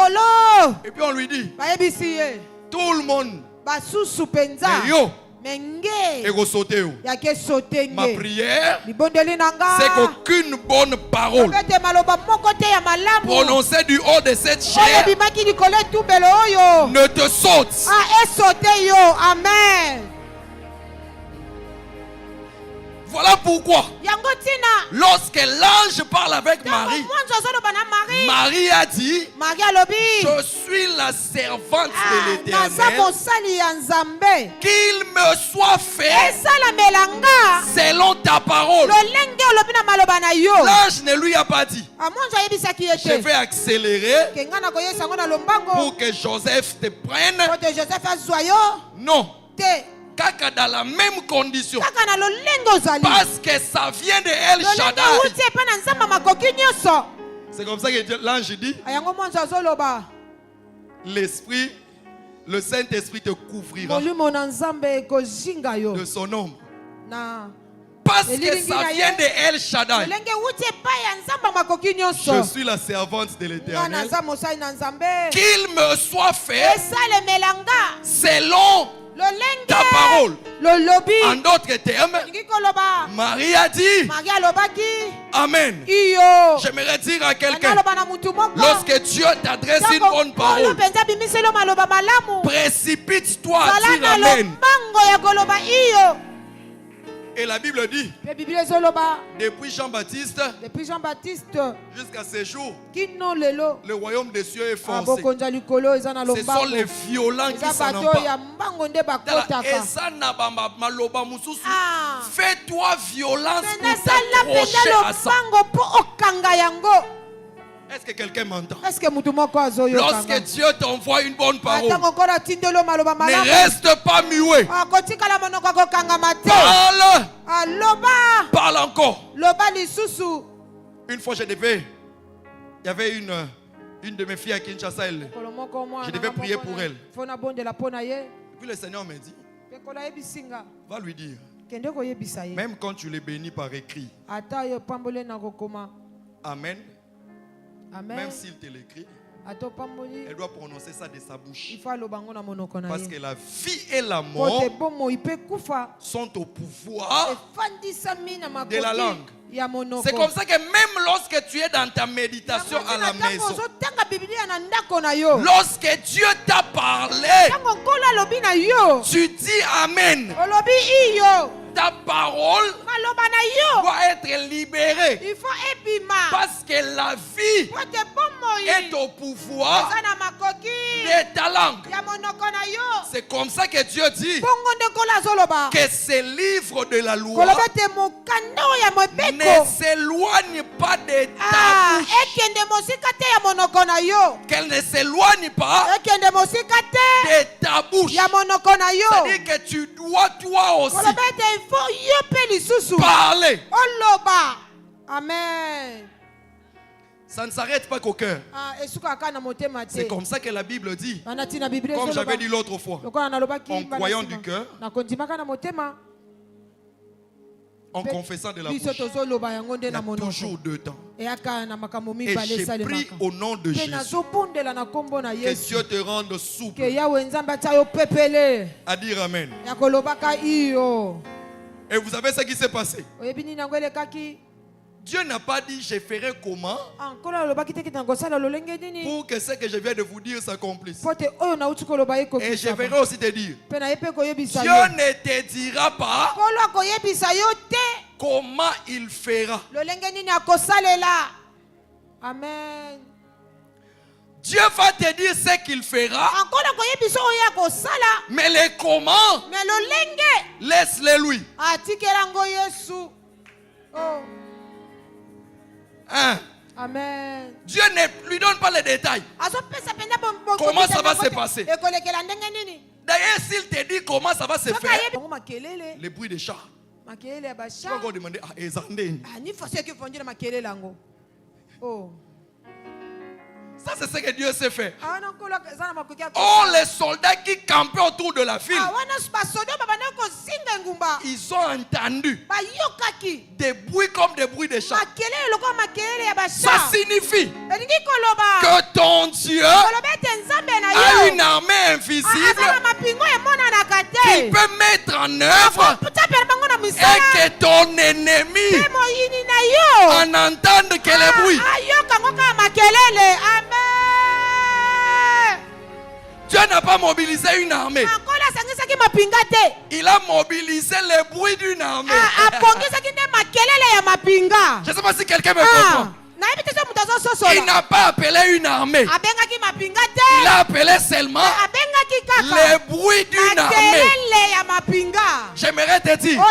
et puis on lui dit, bayebisi ye tout le monde, basusu mpenza mais yo, me et nge go sauter. yake sote Ma nge prière, libondeli na c'est nga qu'aucune bonne parole ete maloba moko te ya malamu prononcée du haut de cette oyo chair ebimaki likolo etumbelo oyo ne te saute. esote yo amen Voilà pourquoi, yango ntina lorsque l'ange parle avec Marie, mwanzo azoloba na Marie Marie a dit, Marie alobi je suis la servante de naza l'Éternel, mosali ya nzambe qu'il me soit fait esalamela nga selon ta parole. lolenge olobi na maloba na yo L'ange ne lui a pas dit, mwanzo ayebisaki ye je te vais accélérer ke nga na koyesa yango na lombango pour que Joseph te prenne. po te Joseph azwa yo Non, te kaka dans la même condition. kaka na lolenge ozali Parce que ça vient de El lolenge Shaddai. euti epai na nzambe makoki nyonso C'est comme ça que l'ange dit, yango mwanzo azoloba l'Esprit, le Saint-Esprit te couvrira molimo na nzambe ekozinga yo de son ombre. na Parce que ça vient de El Shaddai. lolenge euti epai ya nzambe makoki Je nyonso suis la servante de nga l'Éternel. naza mosali na nzambe Qu'il me soit fait esalemela nga selon lolenge ta parole. lolobi En d'autres termes, olingi koloba Marie a dit, Marie alobaki Amen. iyo J'aimerais dire à quelqu'un, aloba na mutu moko lorsque Dieu t'adresse une bonne parole, mpenza bimiselo maloba malamu précipite-toi à zala dire na Amen. lombango ya koloba iyo Et la Bible dit, mpe biblia ezoloba depuis Jean-Baptiste depuis Jean-Baptiste jusqu'à ce jour, kino lelo le royaume des cieux est forcé. bokonzi ya likolo eza na Ce sont lombango les violents qui eza s'en bato oyo ya emparent. mbango nde bakotaka Eza na maloba mususu. Ah. Fais-toi violence me pour nasala mpenza t'accrocher à ça. lombango mpo okanga yango Est-ce que quelqu'un m'entend? est-ce que mutu moko azoyokanga Lorsque Dieu t'envoie une bonne parole, atango nkolo atindelo maloba ne malamu reste pas muet. akotikala monoko akokangama te Parle, aloba parle encore. loba lisusu Une fois, il y avait une de mes filles à Kinshasa. kolo moko Je devais prier pour elle. fo nabondela mpo na ye Puis le Seigneur m'a dit, mpe kolo ayebisinga va lui dire, kende koyebisa ye même quand tu les bénis par écrit, ata yo pamboli na kokoma Amen, amen même s'il te l'écrit, ata opamboli elle doit prononcer ça de sa bouche. ifo aloba ngo na monoko na Parce que ye la vie et la po mort te bomoi mpe kufa sont au pouvoir. efandisami na De la langue. makoki ya monoko C'est comme ça que même lorsque tu es dans ta méditation à la maison, ozotanga biblia na ndako na yo lorsque Dieu t'a parlé, ntango nkolo alobi na yo tu dis Amen. olobi iyo Ta parole maloba na yo doit être libérée. il faut ebima Parce que la vie po te bomoi est au pouvoir eza na makoki de ta langue. ya monoko na yo C'est comme ça que Dieu dit bongo nde nkolo azoloba que ce livre de la loi koloba ete mokanda oyo ya ne mobeko s'éloigne pas de ta bouche. ekende mosika te ya monoko na yo Qu'elle ne s'éloigne pas ekende mosika te de ta bouche. ya monoko na yo C'est-à-dire que tu dois toi aussi koloba ete ifo yo mpe lisusu parler. oloba amen Ça ne s'arrête pas qu'au cœur. esukaka na motema te C'est comme ça que la Bible dit. wana ntina biblia Comme ezoloba j'avais dit l'autre fois. lokola nalobaki En bana croyant nsima. du cœur. nakondimaka na motema En confessant de la biso bouche. tozoloba yango nde Il y na a monoko toujours deux temps. eyaka na makambo Et mibale j'ai pris esalemaka au nom de mpe Jésus nazobondela na nkombo na que yesu Dieu te rende souple ke yawe nzambe atia yo pepele à dire Amen. ya kolobaka iyo Et vous savez ce qui s'est passé? oyebi nini yango elekaki Dieu n'a pas dit je ferai comment nkolo alobaki te kiti na kosala lolenge nini pour que ce que je viens de vous dire s'accomplisse. mpo te oyo nauti koloba Et je ekokisama vais aussi te dire, mpe na ye mpe koyebisa Dieu yo ne te dira pas nkolo akoyebisa yo te comment il fera. lolenge nini akosalela amen Dieu va te dire ce qu'il fera, nkolo akoyebisa oyo akosala mais les comment, me lolenge laisse-le lui. atikela ngo yesu oh. Hein? Amen. Dieu ne lui donne pas les détails. Comment ça va se passer? D'ailleurs, s'il te dit comment ça va se faire, les bruits des chats. Tu vas encore demander à Ezandeni. Ça, c'est ce que Dieu sait faire. Oh, les soldats qui campaient autour de la ville, ils ont entendu des bruits comme des bruits de chats. Ça signifie que ton Dieu a une armée invisible qui peut mettre en œuvre et que ton ennemi en entende que les bruits. Dieu n'a pas mobilisé une armée. Il a mobilisé les bruits d'une armée. Je ne sais pas si quelqu'un me comprend. Il n'a pas appelé une armée. Il a appelé seulement les bruits d'une armée. J'aimerais te dire,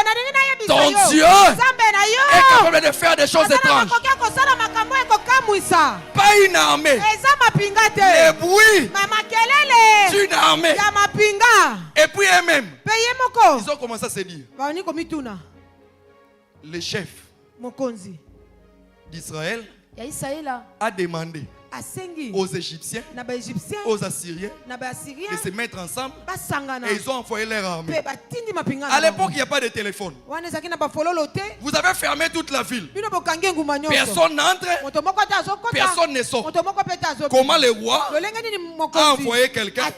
ton Dieu est capable de faire des choses étranges. Pas une armée. Les bruits d'une armée. Et puis eux-mêmes, ils ont commencé à se dire, le chef d'Israël a demandé aux Égyptiens, aux Assyriens de se mettre ensemble et ils ont envoyé leur armée. À l'époque, il n'y a pas de téléphone. Vous avez fermé toute la ville. Personne n'entre, personne ne sort. Comment le roi a envoyé quelqu'un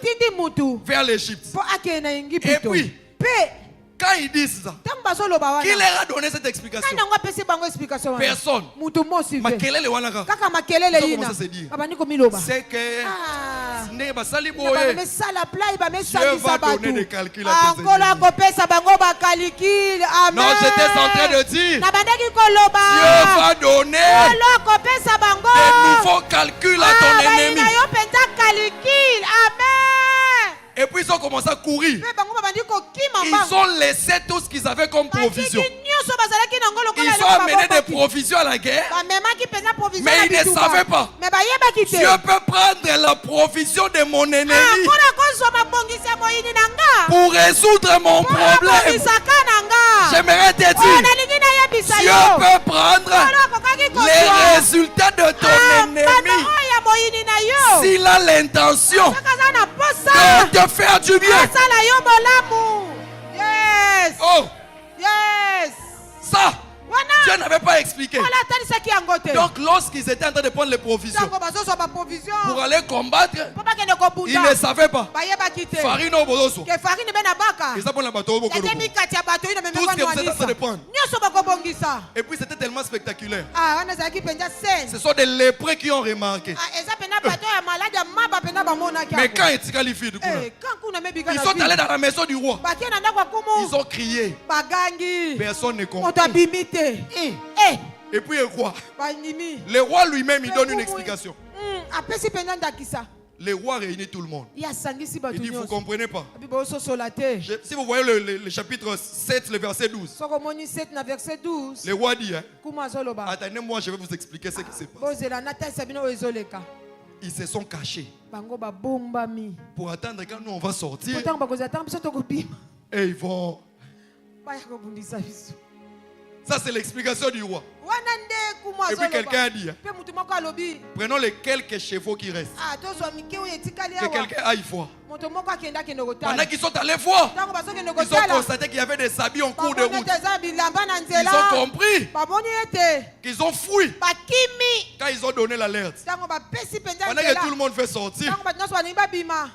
vers l'Égypte? Et puis, quand ils disent ça, qui leur a donné cette explication? Personne. Mais quel est le wanaka? Ils ont commencé à se dire, c'est que Dieu va donner des calculs à tes ennemis. Non, j'étais en train de dire, Dieu va donner de nouveaux calculs à ton ennemi. Et puis ils ont commencé à courir. Ils ont laissé tout ce qu'ils avaient comme provision. Ils ont amené des provisions à la guerre. Mais ils ne savaient pas. Dieu peut prendre la provision de mon ennemi pour résoudre mon problème. J'aimerais te dire, Dieu peut prendre les résultats de ton ennemi s'il a l'intention de te faire du bien. Yes. Oh, yes. Ça, Dieu n'avait pas expliqué. Donc lorsqu'ils étaient en train de prendre les provisions pour aller combattre, ils ne savaient pas. Farine au bozoso. Ils ont pris la bateau au bokodo. Tout ce que vous êtes en train de prendre. Et puis c'était tellement spectaculaire. Ce sont des lépreux qui ont remarqué. Mais quand ils sont allés dans la maison du roi, ils ont crié. Personne ne comprend. Et puis le roi lui-même il donne une explication. Le roi réunit tout le monde. Il dit, vous ne comprenez pas. Si vous voyez le chapitre 7, le verset 12. Le roi dit, attendez-moi, je vais vous expliquer ce qui se passe. Ils se sont cachés pour attendre quand nous on va sortir. Et ils vont... Ça c'est l'explication du roi. Et puis quelqu'un a dit, prenons les quelques chevaux qui restent. Que quelqu'un aille voir. Pendant qu'ils sont allés voir, ils ont constaté qu'il y avait des habits en cours de route. Ils ont compris qu'ils ont fui quand ils ont donné l'alerte. Pendant que tout le monde fait sortir,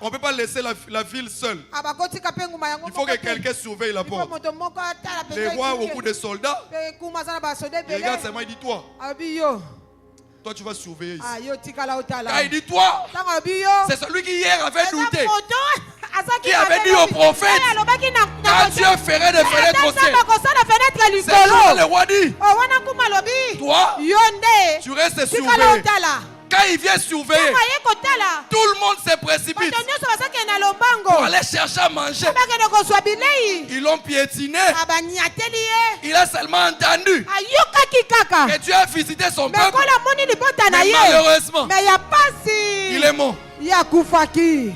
on ne peut pas laisser la ville seule. Il faut que quelqu'un surveille la porte. Les rois ont beaucoup de soldats. Il regarde seulement, il dit toi. Toi tu vas surveiller ici. Quand il dit toi, c'est celui qui hier avait douté, qui avait dit au prophète quand Dieu ferait des fenêtres au ciel. C'est là le roi dit, toi tu restes surveillé. Quand il vient surveiller, tout le monde se précipite pour aller chercher à manger. Ils l'ont piétiné. Il a seulement entendu Et Dieu a visité son peuple. Mais Mais malheureusement, il n'y a pas si. il est mort. Il y a Koufaki.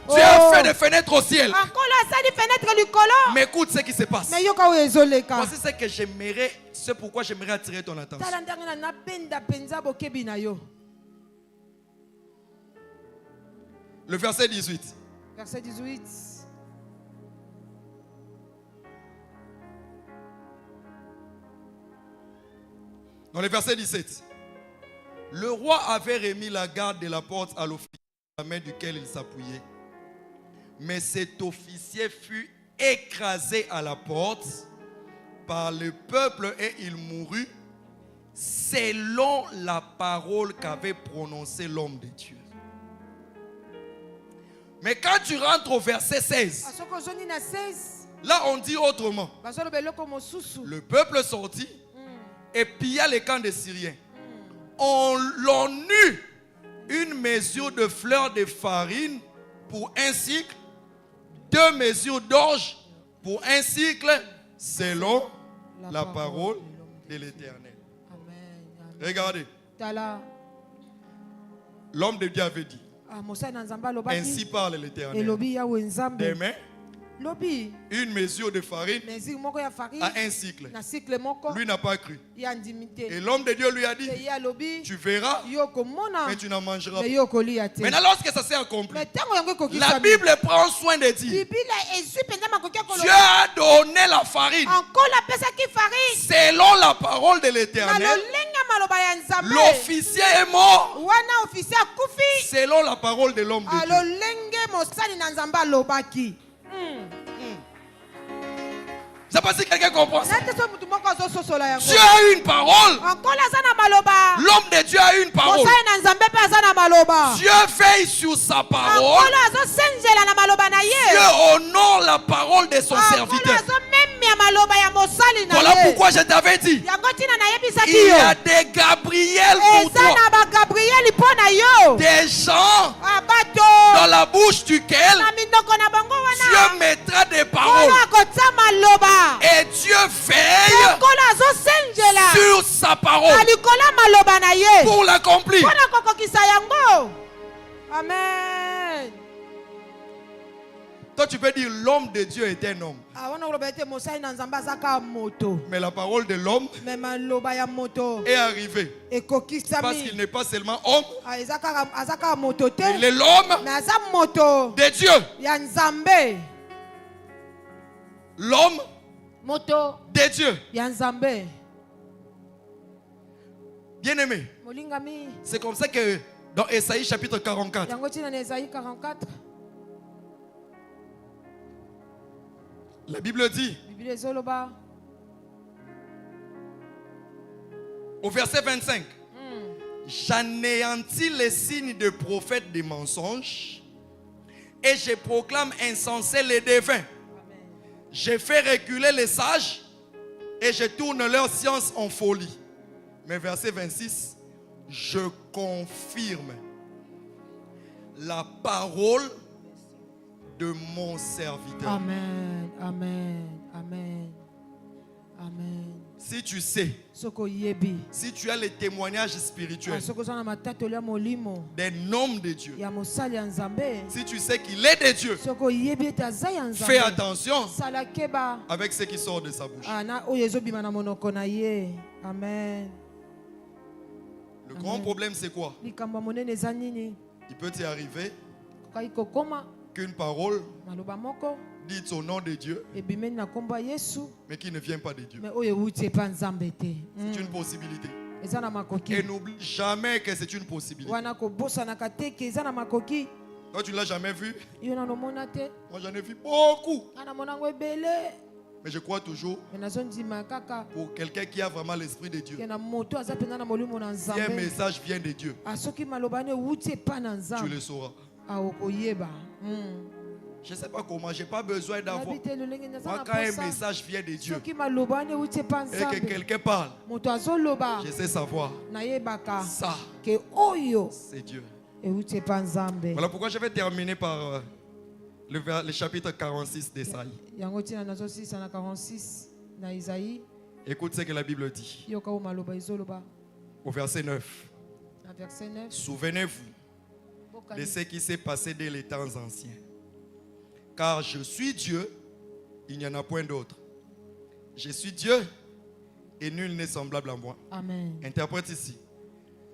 Dieu a fait des fenêtres au ciel. Mais Mais écoute ce qui se passe. Mais yoka ezoleka. Voici ce que j'aimerais, c'est pourquoi j'aimerais attirer ton attention. Tala ndenge na napenda penza bokebi na yo. Le verset 18. Verset 18. Dans le verset 17. Le roi avait remis la garde de la porte à l'officier à la main duquel il s'appuyait. Mais cet officier fut écrasé à la porte par le peuple et il mourut selon la parole qu'avait prononcée l'homme de Dieu. Mais quand tu rentres au verset 16, Asoko na 16. là on dit autrement. Bazolo beloko mosusu. Le peuple sortit et pilla les camps des Syriens. On l'on eut une mesure de fleurs de farine pour un cycle, 2 mesures d'orge pour un cycle, selon la parole de l'Éternel. Amen. Regardez, Tala. l'homme de Dieu avait dit, Mosa na nzamba lobaki. ainsi parle l'Éternel. Elobi ya wenzambe. Demain, Lobi. une mesure de farine Mesure moko ya farine. à un cycle. Na cycle moko. Lui n'a pas cru. Ya ndimité. Et l'homme de Dieu lui a dit, Ya lobi. tu verras, Yoko mona. mais tu n'en mangeras Mais pas. yoko li ate. Maintenant, lorsque ça s'est accompli, Mais tango yango koki la Bible prend soin de dire, Bibila ezu penza makoki ko Dieu a donné la farine encore la pesa ki farine. selon la parole de Na l'Éternel. lolenga maloba ya nzambe. L'officier est mort Wana officier akufi. selon la parole de l'homme de Dieu. Alolenge mosali na nzamba lobaki. Je ne sais pas si quelqu'un comprend ça. Nate so mutu moko azososola yango. Dieu a une parole. Encore aza na maloba. L'homme de Dieu a une parole. Mosali na nzambe pe aza na maloba. Dieu veille sur sa parole. Encore azosenjela na maloba na ye. Dieu honore la parole de son Encore serviteur. azomemia maloba ya mosali na ye. Voilà pourquoi je t'avais dit. Yango tina nayebisaki Il y yo. a des Gabriel pour Eza toi. na ba Gabriel mpo na yo. Des gens Abato. dans la bouche duquel Na mindoko na bango Dieu wana. mettra des paroles. Kolo akotsa maloba. Et Dieu veille Kolo azosenjela. sur sa parole Na likola maloba na ye. pour l'accomplir. Mpona kokokisa yango. Amen. Toi, tu peux dire l'homme de Dieu est un homme. Wana koloba ete mosali na nzambe azaka moto. Mais la parole de l'homme Me maloba ya moto. est arrivée. Parce qu'il Ekokisami. n'est pas seulement homme, Azaka moto te. il est l'homme Mais aza moto. de Dieu. Ya nzambe. L'homme Moto. de Dieu. Ya nzambe. Bien-aimé, Molingami. c'est comme ça que dans Ésaïe chapitre 44, Yango tina na Esaïe 44. la Bible dit, Bible ezoloba. au verset 25, j'anéantis les signes de prophètes des mensonges et je proclame insensé les devins. Je fais reculer les sages et je tourne leur science en folie. Mais verset 26, je confirme la parole de mon serviteur. Amen. Amen. Amen. Amen. Si tu sais, Soko yebi. si tu as les témoignages spirituels Soko zana matato ya molimo. d'un homme de Dieu, Ya mosali ya nzambe. si tu sais qu'il est de Dieu, Soko yebi ete aza ya nzambe. fais attention Sala keba. avec ce qui sort de sa bouche. Na oyo ezobima na monoko na ye. Amen. Le grand problème, c'est quoi? Likambo monene eza nini? Il peut y arriver Kokai kokoma qu'une parole maloba moko dite au nom de Dieu, ebimeni na kombo ya Yesu mais qui ne vient pas de Dieu. mais oyo euti epa nzambe te. C'est une possibilité. Eza na makoki. Et n'oublie jamais que c'est une possibilité. Wana kobosanaka te ke eza na makoki. Toi, tu ne l'as jamais vu. Yo nanomona te. Moi, j'en ai vu beaucoup. Ana monango ebele. Mais je crois toujours, Mais nazondima kaka pour quelqu'un qui a vraiment l'esprit de Dieu, ke na moto aza penza na molimo na si un nzambe. message vient de Dieu, Asoki maloba ne euti epa na tu nzambe. le sauras. Aokoyeba. Je ne sais pas comment, je n'ai pas besoin d'avoir. Nabi te lolenge naza Moi, na quand un posa. message vient de Dieu Soki maloba ne euti epa et que nzambe. quelqu'un parle, Moto azoloba je sais savoir. nayebaka Ça, ke oyo c'est Dieu. euti epa nzambe. Voilà pourquoi je vais terminer par le chapitre 46 d'Esaïe. Yango tina nazosisa na 46 na Isaïe. Écoute ce que la Bible dit. Yoka umaloba izoloba. Au verset 9. À verset 9. Souvenez-vous de ce qui s'est passé dès les temps anciens. Car je suis Dieu, il n'y en a point d'autre. Je suis Dieu et nul n'est semblable à moi. Amen. Interprète ici.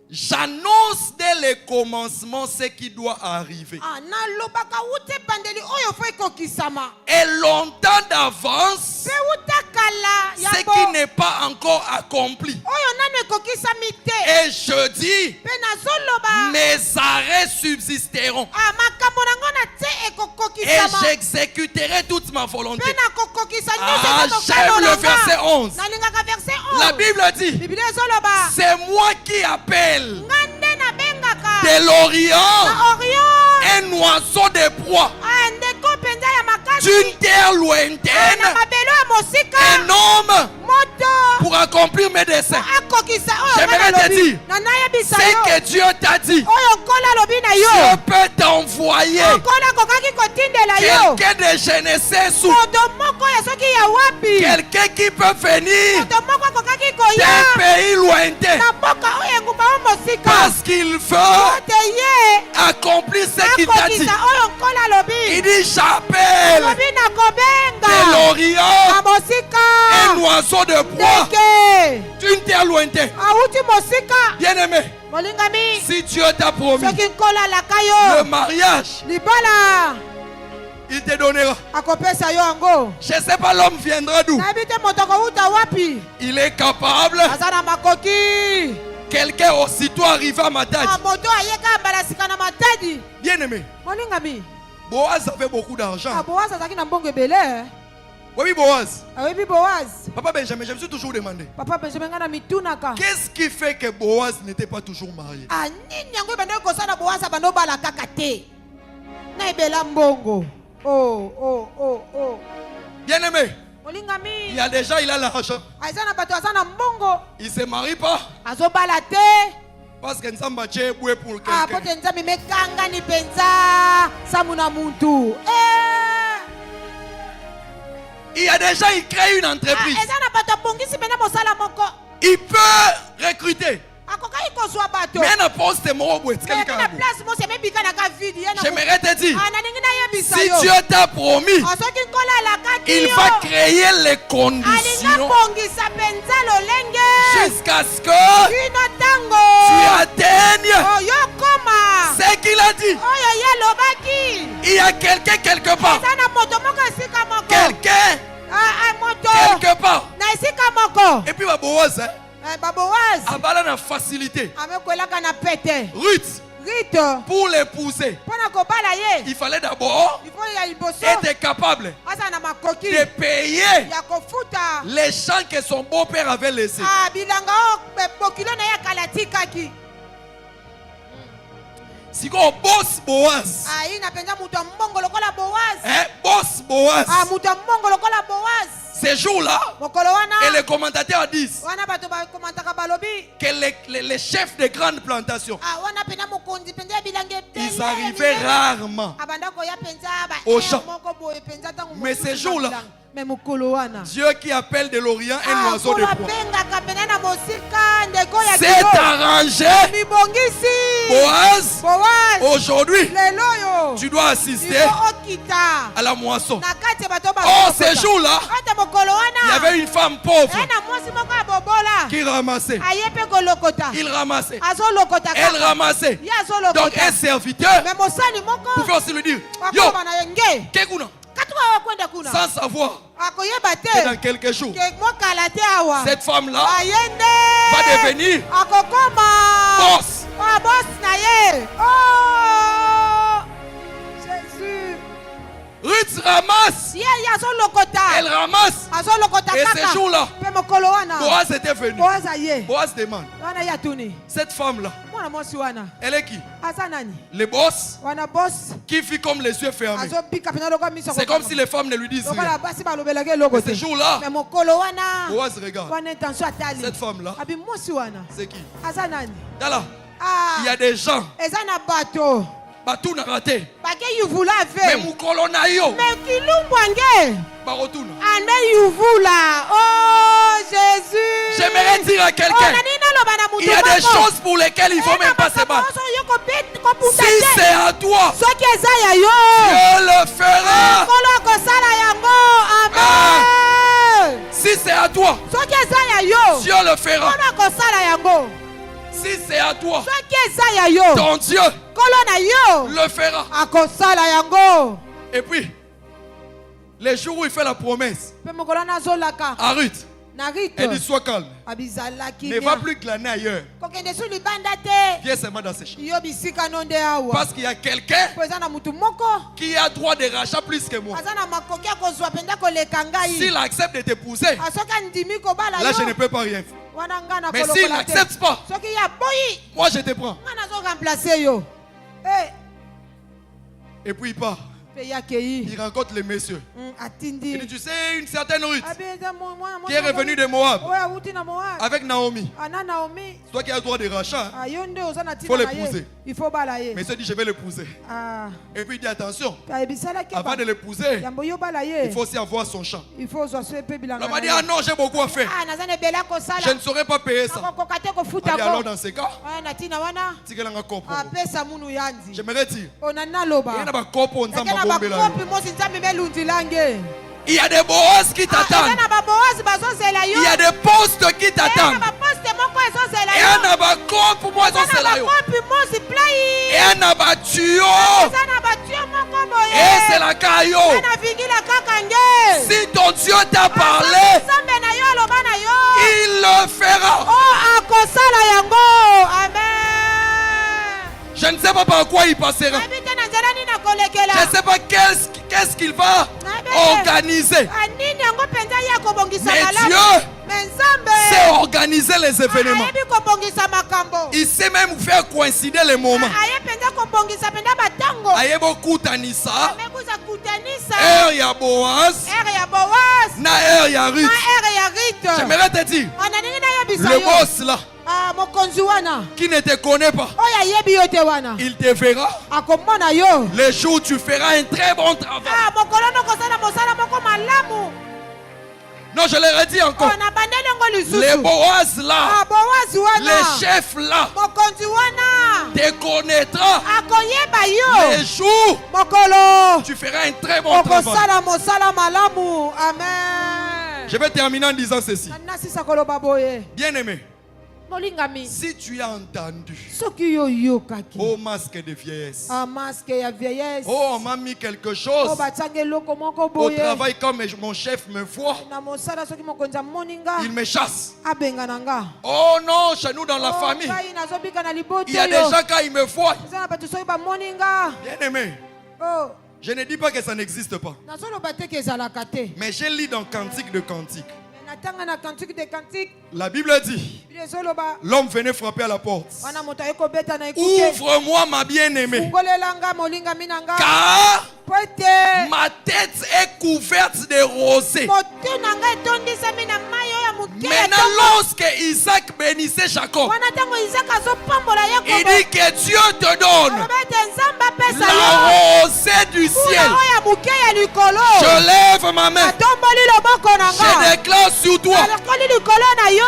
J'annonce dès le commencement ce qui doit arriver. Et longtemps d'avance, ce qui n'est pas encore accompli. Et je dis, mes arrêts subsisteront. Et j'exécuterai toute ma volonté. J'aime le verset 11. La Bible dit, c'est moi qui appelle de l'Orient un oiseau de proie d'une terre lointaine, un homme pour accomplir mes desseins. J'aimerais te dire, c'est que Dieu t'a dit, Dieu peut t'envoyer quelqu'un de Genesis ou quelqu'un qui peut venir d'un pays lointain parce qu'il veut accomplir ce qu'il t'a dit. Il dit, j'appelle de l'Orient un oiseau de proie d'une terre lointaine. Bien aimé, si Dieu t'a promis le mariage, il te donnera. Je ne sais pas, l'homme viendra d'où. Il est capable. Quelqu'un aussitôt arrivé à Matadi. Bien aimé, Boaz avait beaucoup d'argent. Oui, Boaz. Papa Benjamin, je me suis toujours demandé, qu'est-ce qui fait que Boaz n'était pas toujours marié? Bien aimé, il y a déjà, il a l'argent. Il ne se marie pas parce que nous sommes battus pour quelqu'un. Il y a déjà, il crée une entreprise. Il peut recruter. Mais un poste j'aimerais te dire, si Dieu t'a promis, il va créer les conditions jusqu'à ce que tu atteignes ce qu'il a dit. Il y a quelqu'un quelque part. Quelqu'un quelque part. Et puis Boaz, Abala na facilité. Ruth, pour l'épouser, il fallait d'abord être capable de payer les champs que son beau-père avait laissés. Si on boss Boaz, boss Boaz, ces jours-là, et les commentateurs disent que les chefs de grandes plantations, ils arrivaient rarement au champ. Mais ces jours-là, Dieu qui appelle de l'Orient un oiseau de proie s'est arrangé. Boaz, aujourd'hui, tu dois assister à la moisson. Oh, ces jours-là, il y avait une femme pauvre qui ramassait. Il ramassait. Elle ramassait. Donc un serviteur pouvait aussi lui dire, yo, Kekuna, sans savoir que dans quelques jours, cette femme-là va devenir boss. Ruth ramasse. Elle ramasse. Et ces jours-là, Boaz était venu. Boaz demande, cette femme-là, elle est qui? Le boss qui fit comme les yeux fermés. C'est comme si les femmes ne lui disent rien. Et ces jours-là, Boaz regarde. Cette femme-là, c'est qui? Là, il y a des gens. Batou n'a raté. Mais mon colon na yo. Barotuna. Jésus. J'aimerais dire à quelqu'un, il y a des choses pour lesquelles il ne faut même pas se battre. Si c'est à toi, Dieu le fera. Si c'est à toi, Dieu le fera. Si c'est à toi, ton Dieu le fera. Et puis, les jours où il fait la promesse à Ruth, elle dit sois calme. Ne va plus glaner ailleurs. Viens seulement dans ces champs. Parce qu'il y a quelqu'un qui a droit de rachat plus que moi. S'il accepte de t'épouser, là je ne peux pas rien faire. Mais s'il n'accepte pas, moi je te prends. Et puis il part. Il rencontre les messieurs. Il dit, tu sais, une certaine Ruth qui est revenue de Moab avec Naomi. Toi qui as le droit de rachat, il faut l'épouser. Mais il se dit, je vais l'épouser. Et puis il dit, attention, avant de l'épouser, il faut aussi avoir son champ. On m'a dit, ah non, j'ai beaucoup à faire. Je ne saurais pas payer ça. Allez, alors dans ces cas, j'aimerais dire, il y a des Boaz qui t'attendent. Il y a des postes qui t'attendent. Et un abaco pour moi, et un abattuo. Et c'est la caillou. Si ton Dieu t'a parlé, il le fera. Je ne sais pas par quoi il passera. Je ne sais pas qu'est-ce qu'il va organiser. Mais Dieu sait organiser les événements. Il sait même faire coïncider les moments. Ayebo kutanisa. Er ya Boaz. Na er ya Ruth. J'aimerais te dire, le boss là, qui ne te connaît pas, il te verra les jours où tu feras un très bon travail. Non, je l'ai redit encore. Les Boaz là, les chefs là, te connaîtra les jours où tu feras un très bon travail. Je vais terminer en disant ceci. Bien aimé, si tu as entendu, oh masque de vieillesse, oh on m'a mis quelque chose au travail, comme mon chef me voit, il me chasse. Oh non, chez nous dans la famille, il y a des gens quand ils me voient. Bien aimé, je ne dis pas que ça n'existe pas, mais je lis dans Cantique de Cantique. La Bible dit, l'homme venait frapper à la porte. Ouvre-moi ma bien-aimée, car ma tête est couverte de rosée. Maintenant, lorsque Isaac bénissait Jacob, il dit que Dieu te donne la rosée du ciel. Je lève ma main. Je déclare sur toi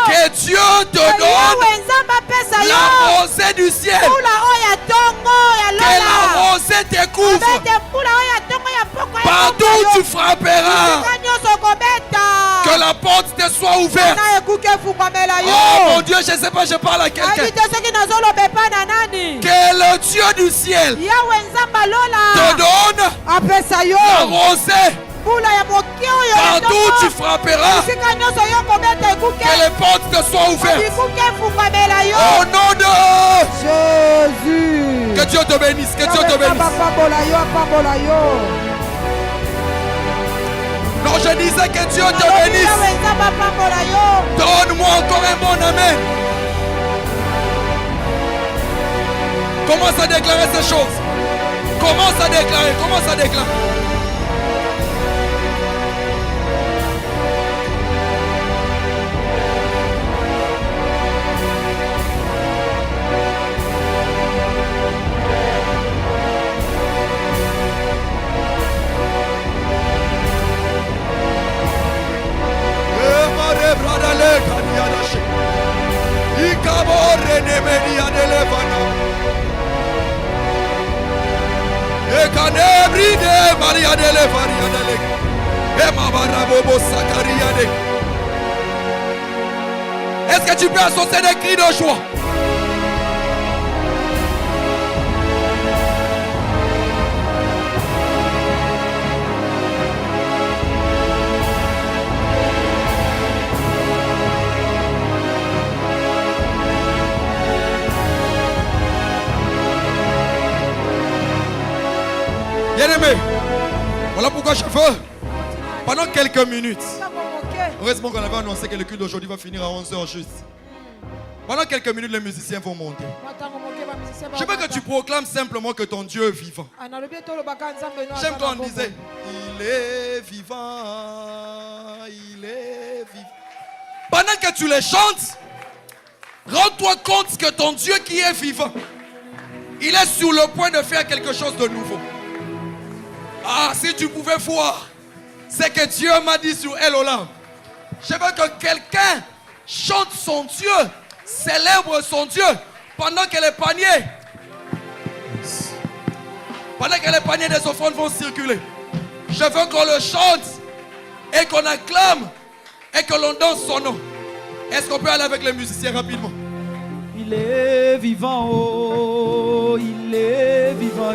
que Dieu te donne la rosée du ciel. Que la rosée te couvre. Partout où tu frapperas, que la porte te soit ouverte. Oh mon Dieu, je ne sais pas, je parle à quelqu'un. Que le Dieu du ciel te donne la rosée. Partout où tu frapperas, que les portes te soient ouvertes. Au nom de Jésus. Que Dieu te bénisse, que Dieu te bénisse. Non, je disais que Dieu te bénisse. Donne-moi encore un bon amen. Commence à déclarer ces choses. Commence à déclarer, commence à déclarer. Media de Levana. Ekanebri de Maria de Levaria de Leg. Emabarabobo Sakaria de. Est-ce que tu peux associer des cris de joie? Bien-aimé, voilà pourquoi je veux, pendant quelques minutes, heureusement qu'on avait annoncé que le culte d'aujourd'hui va finir à 11h juste. Pendant quelques minutes, les musiciens vont monter. Je veux que tu proclames simplement que ton Dieu est vivant. J'aime quand on disait, il est vivant, il est vivant. Pendant que tu les chantes, rends-toi compte que ton Dieu qui est vivant, il est sur le point de faire quelque chose de nouveau. Ah, si tu pouvais voir, c'est que Dieu m'a dit sur El Olam. Je veux que quelqu'un chante son Dieu, célèbre son Dieu, pendant que les paniers des offrandes vont circuler. Je veux qu'on le chante et qu'on acclame et que l'on danse son nom. Est-ce qu'on peut aller avec les musiciens rapidement? Il est vivant, oh, il est vivant.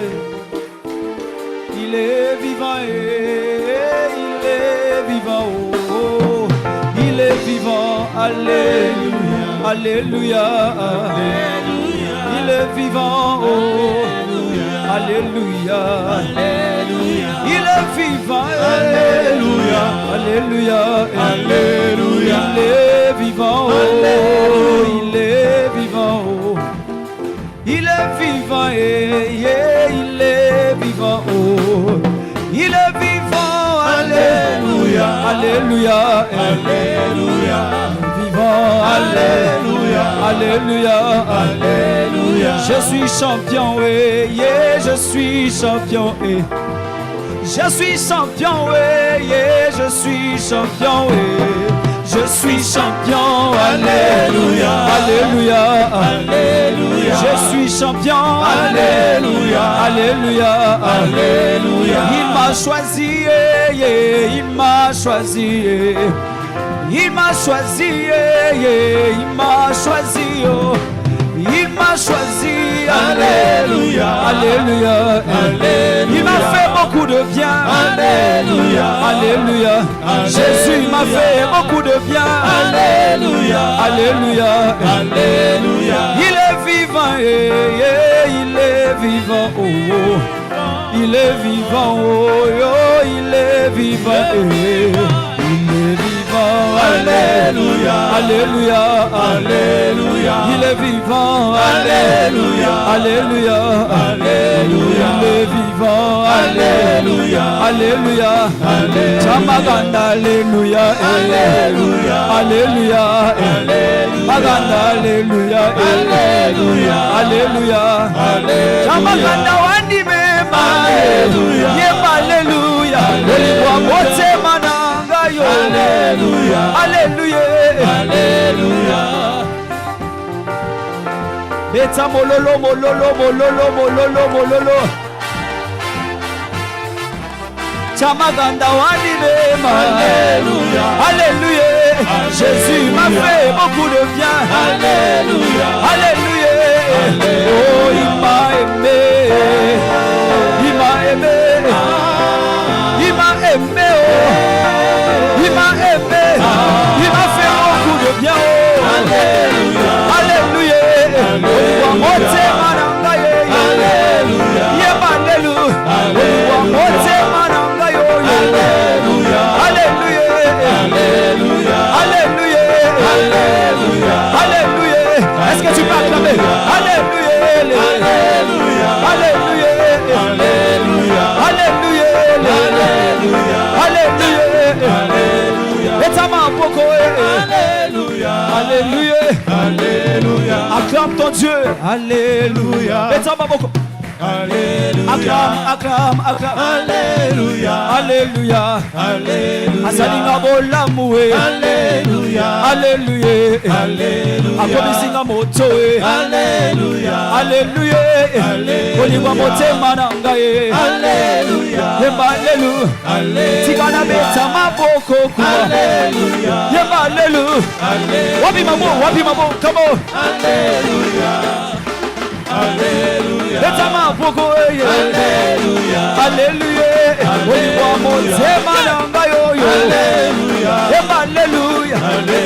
Il est vivant, il est vivant, oh, il est vivant, alléluia, alléluia, alléluia. Il est vivant, oh, alléluia, alléluia. Il est vivant, alléluia, alléluia, alléluia. Il est vivant, oh, il est vivant, oh. Il est vivant, il est vivant, oh. Il est vivant, alléluia, alléluia, alléluia. Vivant, alléluia, alléluia, alléluia. Je suis champion, yeah, je suis champion, je suis champion, yeah, je suis champion, je suis champion, alléluia, alléluia, alléluia. Je suis champion, alléluia, alléluia, alléluia. Il m'a choisi, il m'a choisi, il m'a choisi, il m'a choisi, oh. Il m'a choisi, alléluia, alléluia, alléluia. Il m'a fait beaucoup de bien, alléluia, alléluia. Jésus m'a fait beaucoup de bien, alléluia, alléluia, alléluia. Il est vivant, il est vivant, oh, oh. Il est vivant, oh, oh, il est vivant, il est vivant, alléluia, alléluia, alléluia. Il est vivant, alléluia, alléluia, alléluia. Il est vivant, alléluia, alléluia, alléluia. Chamaganda, alléluia, alléluia, alléluia, alléluia. Maganda, alléluia, alléluia, alléluia, alléluia. Chamaganda, wandi mema, alléluia, alléluia, alléluia. Alléluia, alléluia, alléluia. Beta mololo, mololo, mololo, mololo, mololo. Chamaganda wani mema. Alléluia, alléluia. Jésus m'a fait beaucoup de bien. Alléluia, alléluia. Oh, il m'a aimé, il m'a aimé, il m'a aimé, oh. Il m'a aimé, il m'a fait beaucoup de bien, oh. Alléluia, alléluia, alléluia, alléluia, alléluia, alléluia, alléluia. Est-ce que tu peux acclamer? Alléluia, alléluia, alléluia, alléluia, alléluia, alléluia, alléluia. Alléluia, alléluia, alléluia. Acclame ton Dieu. Alléluia. Alléluia. Acclame, acclame. Alléluia. Alléluia. Alléluia. Asalinga bolamoué. Alléluia. Alléluia. Alléluia. akomisinga moto Alléluia. Alléluia. Olimwa motema na ngai. Alléluia. Yemba Alléluia. Tikana beta maboko kuba. Alléluia. Yemba Alléluia. Wapi mabo, come on. Alléluia. Alléluia. Beta maboko. Alléluia. Alléluia. Olimwa motema na ngai yo. Alléluia. Yemba Alléluia.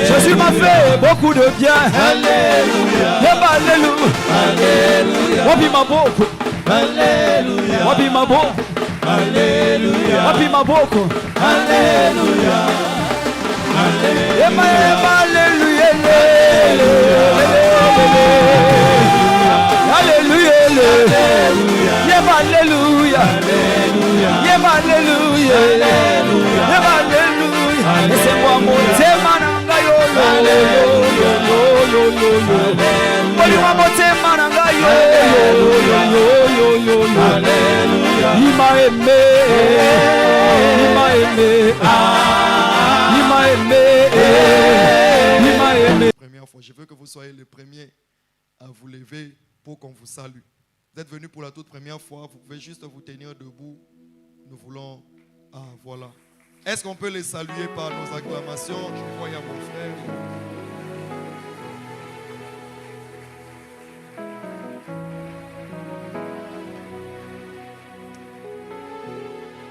Jésus m'a fait beaucoup de bien. Alléluia. Yemba Alléluia. Alléluia. Wapi maboko. Alléluia. Wapi maboko. Alléluia. Wapi maboko. Alléluia. Alléluia. Yemba Alléluia. Alléluia. Yemba Alléluia. Yemba Alléluia. Yemba Alléluia. Laissez-moi motema na ngai yo. Olimwa motema na ngai yo. Il m'a aimé. Il m'a aimé. Il m'a aimé. Il m'a aimé. Première fois, je veux que vous soyez les premiers à vous lever pour qu'on vous salue. Vous êtes venus pour la toute première fois, vous pouvez juste vous tenir debout. Nous voulons... Ah, voilà. Est-ce qu'on peut les saluer par nos acclamations? Je vois, il y a mon frère.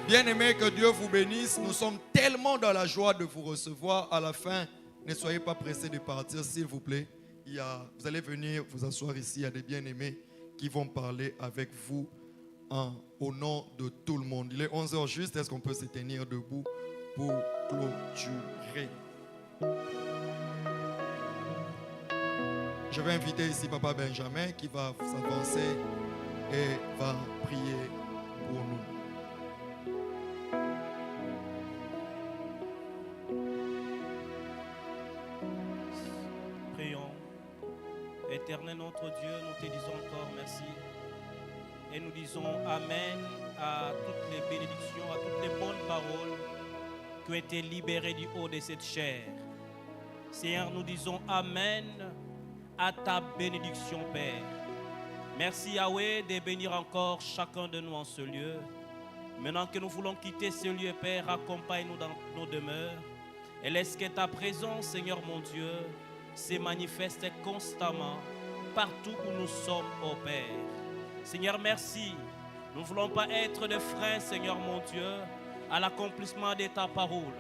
Bien-aimés, que Dieu vous bénisse. Nous sommes tellement dans la joie de vous recevoir. À la fin, ne soyez pas pressés de partir, s'il vous plaît. Vous allez venir vous asseoir ici. Il y a des bien-aimés qui vont parler avec vous au nom de tout le monde. Il est 11h juste. Est-ce qu'on peut se tenir debout pour clôturer? Je vais inviter ici Papa Benjamin qui va s'avancer et va prier pour nous. Prions. Éternel notre Dieu, nous te disons encore merci. Et nous disons Amen à toutes les bénédictions, à toutes les bonnes paroles qui ont été libérées du haut de cette chair. Seigneur, nous disons Amen à ta bénédiction, Père. Merci Yahweh de bénir encore chacun de nous en ce lieu. Maintenant que nous voulons quitter ce lieu, Père, accompagne-nous dans nos demeures. Et laisse que ta présence, Seigneur mon Dieu, se manifeste constamment partout où nous sommes, ô Père. Seigneur, merci. Nous ne voulons pas être des freins, Seigneur mon Dieu, à l'accomplissement de ta parole.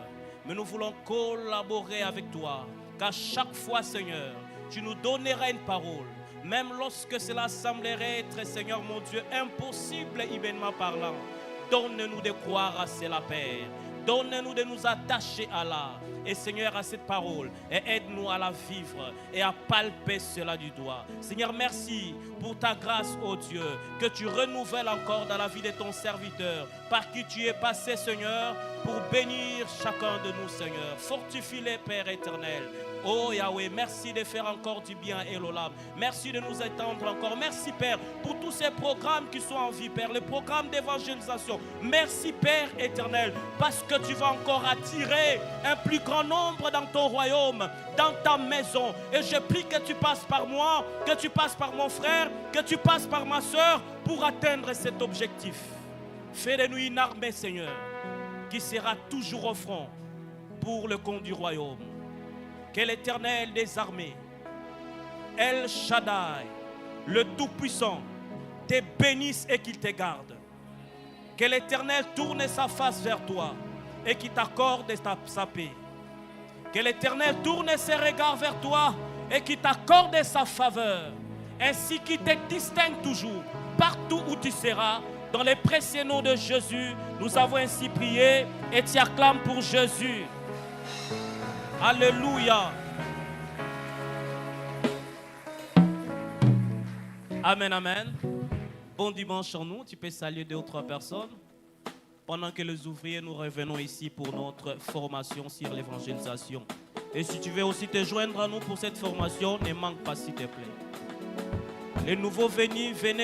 Mais nous voulons collaborer avec toi. Qu'à chaque fois, Seigneur, tu nous donneras une parole. Même lorsque cela semblerait être, Seigneur mon Dieu, impossible humainement parlant. Donne-nous de croire à cela, Père. Donne-nous de nous attacher à la. Et Seigneur, à cette parole. Et aide-nous à la vivre et à palper cela du doigt. Seigneur, merci pour ta grâce, ô Dieu, que tu renouvelles encore dans la vie de ton serviteur, par qui tu es passé, Seigneur, pour bénir chacun de nous, Seigneur. Fortifie-les, Père éternel. Oh Yahweh, merci de faire encore du bien, Elolam. Merci de nous étendre encore. Merci, Père, pour tous ces programmes qui sont en vie, Père, les programmes d'évangélisation. Merci, Père éternel, parce que tu vas encore attirer un plus grand nombre dans ton royaume, dans ta maison. Et je prie que tu passes par moi, que tu passes par mon frère, que tu passes par ma soeur pour atteindre cet objectif. Fais de nous une armée, Seigneur, qui sera toujours au front pour le compte du royaume. Que l'Éternel des armées, El Shaddai, le Tout-Puissant, te bénisse et qu'il te garde. Que l'Éternel tourne sa face vers toi et qu'il t'accorde sa paix. Que l'Éternel tourne ses regards vers toi et qu'il t'accorde sa faveur. Ainsi qu'il te distingue toujours, partout où tu seras. Dans les précieux noms de Jésus, nous avons ainsi prié et tu acclames pour Jésus. Alléluia. Amen, amen. Bon dimanche en nous. Tu peux saluer 2 ou 3 personnes. Pendant que les ouvriers, nous revenons ici pour notre formation sur l'évangélisation. Et si tu veux aussi te joindre à nous pour cette formation, ne manque pas, s'il te plaît. Les nouveaux venus, venez.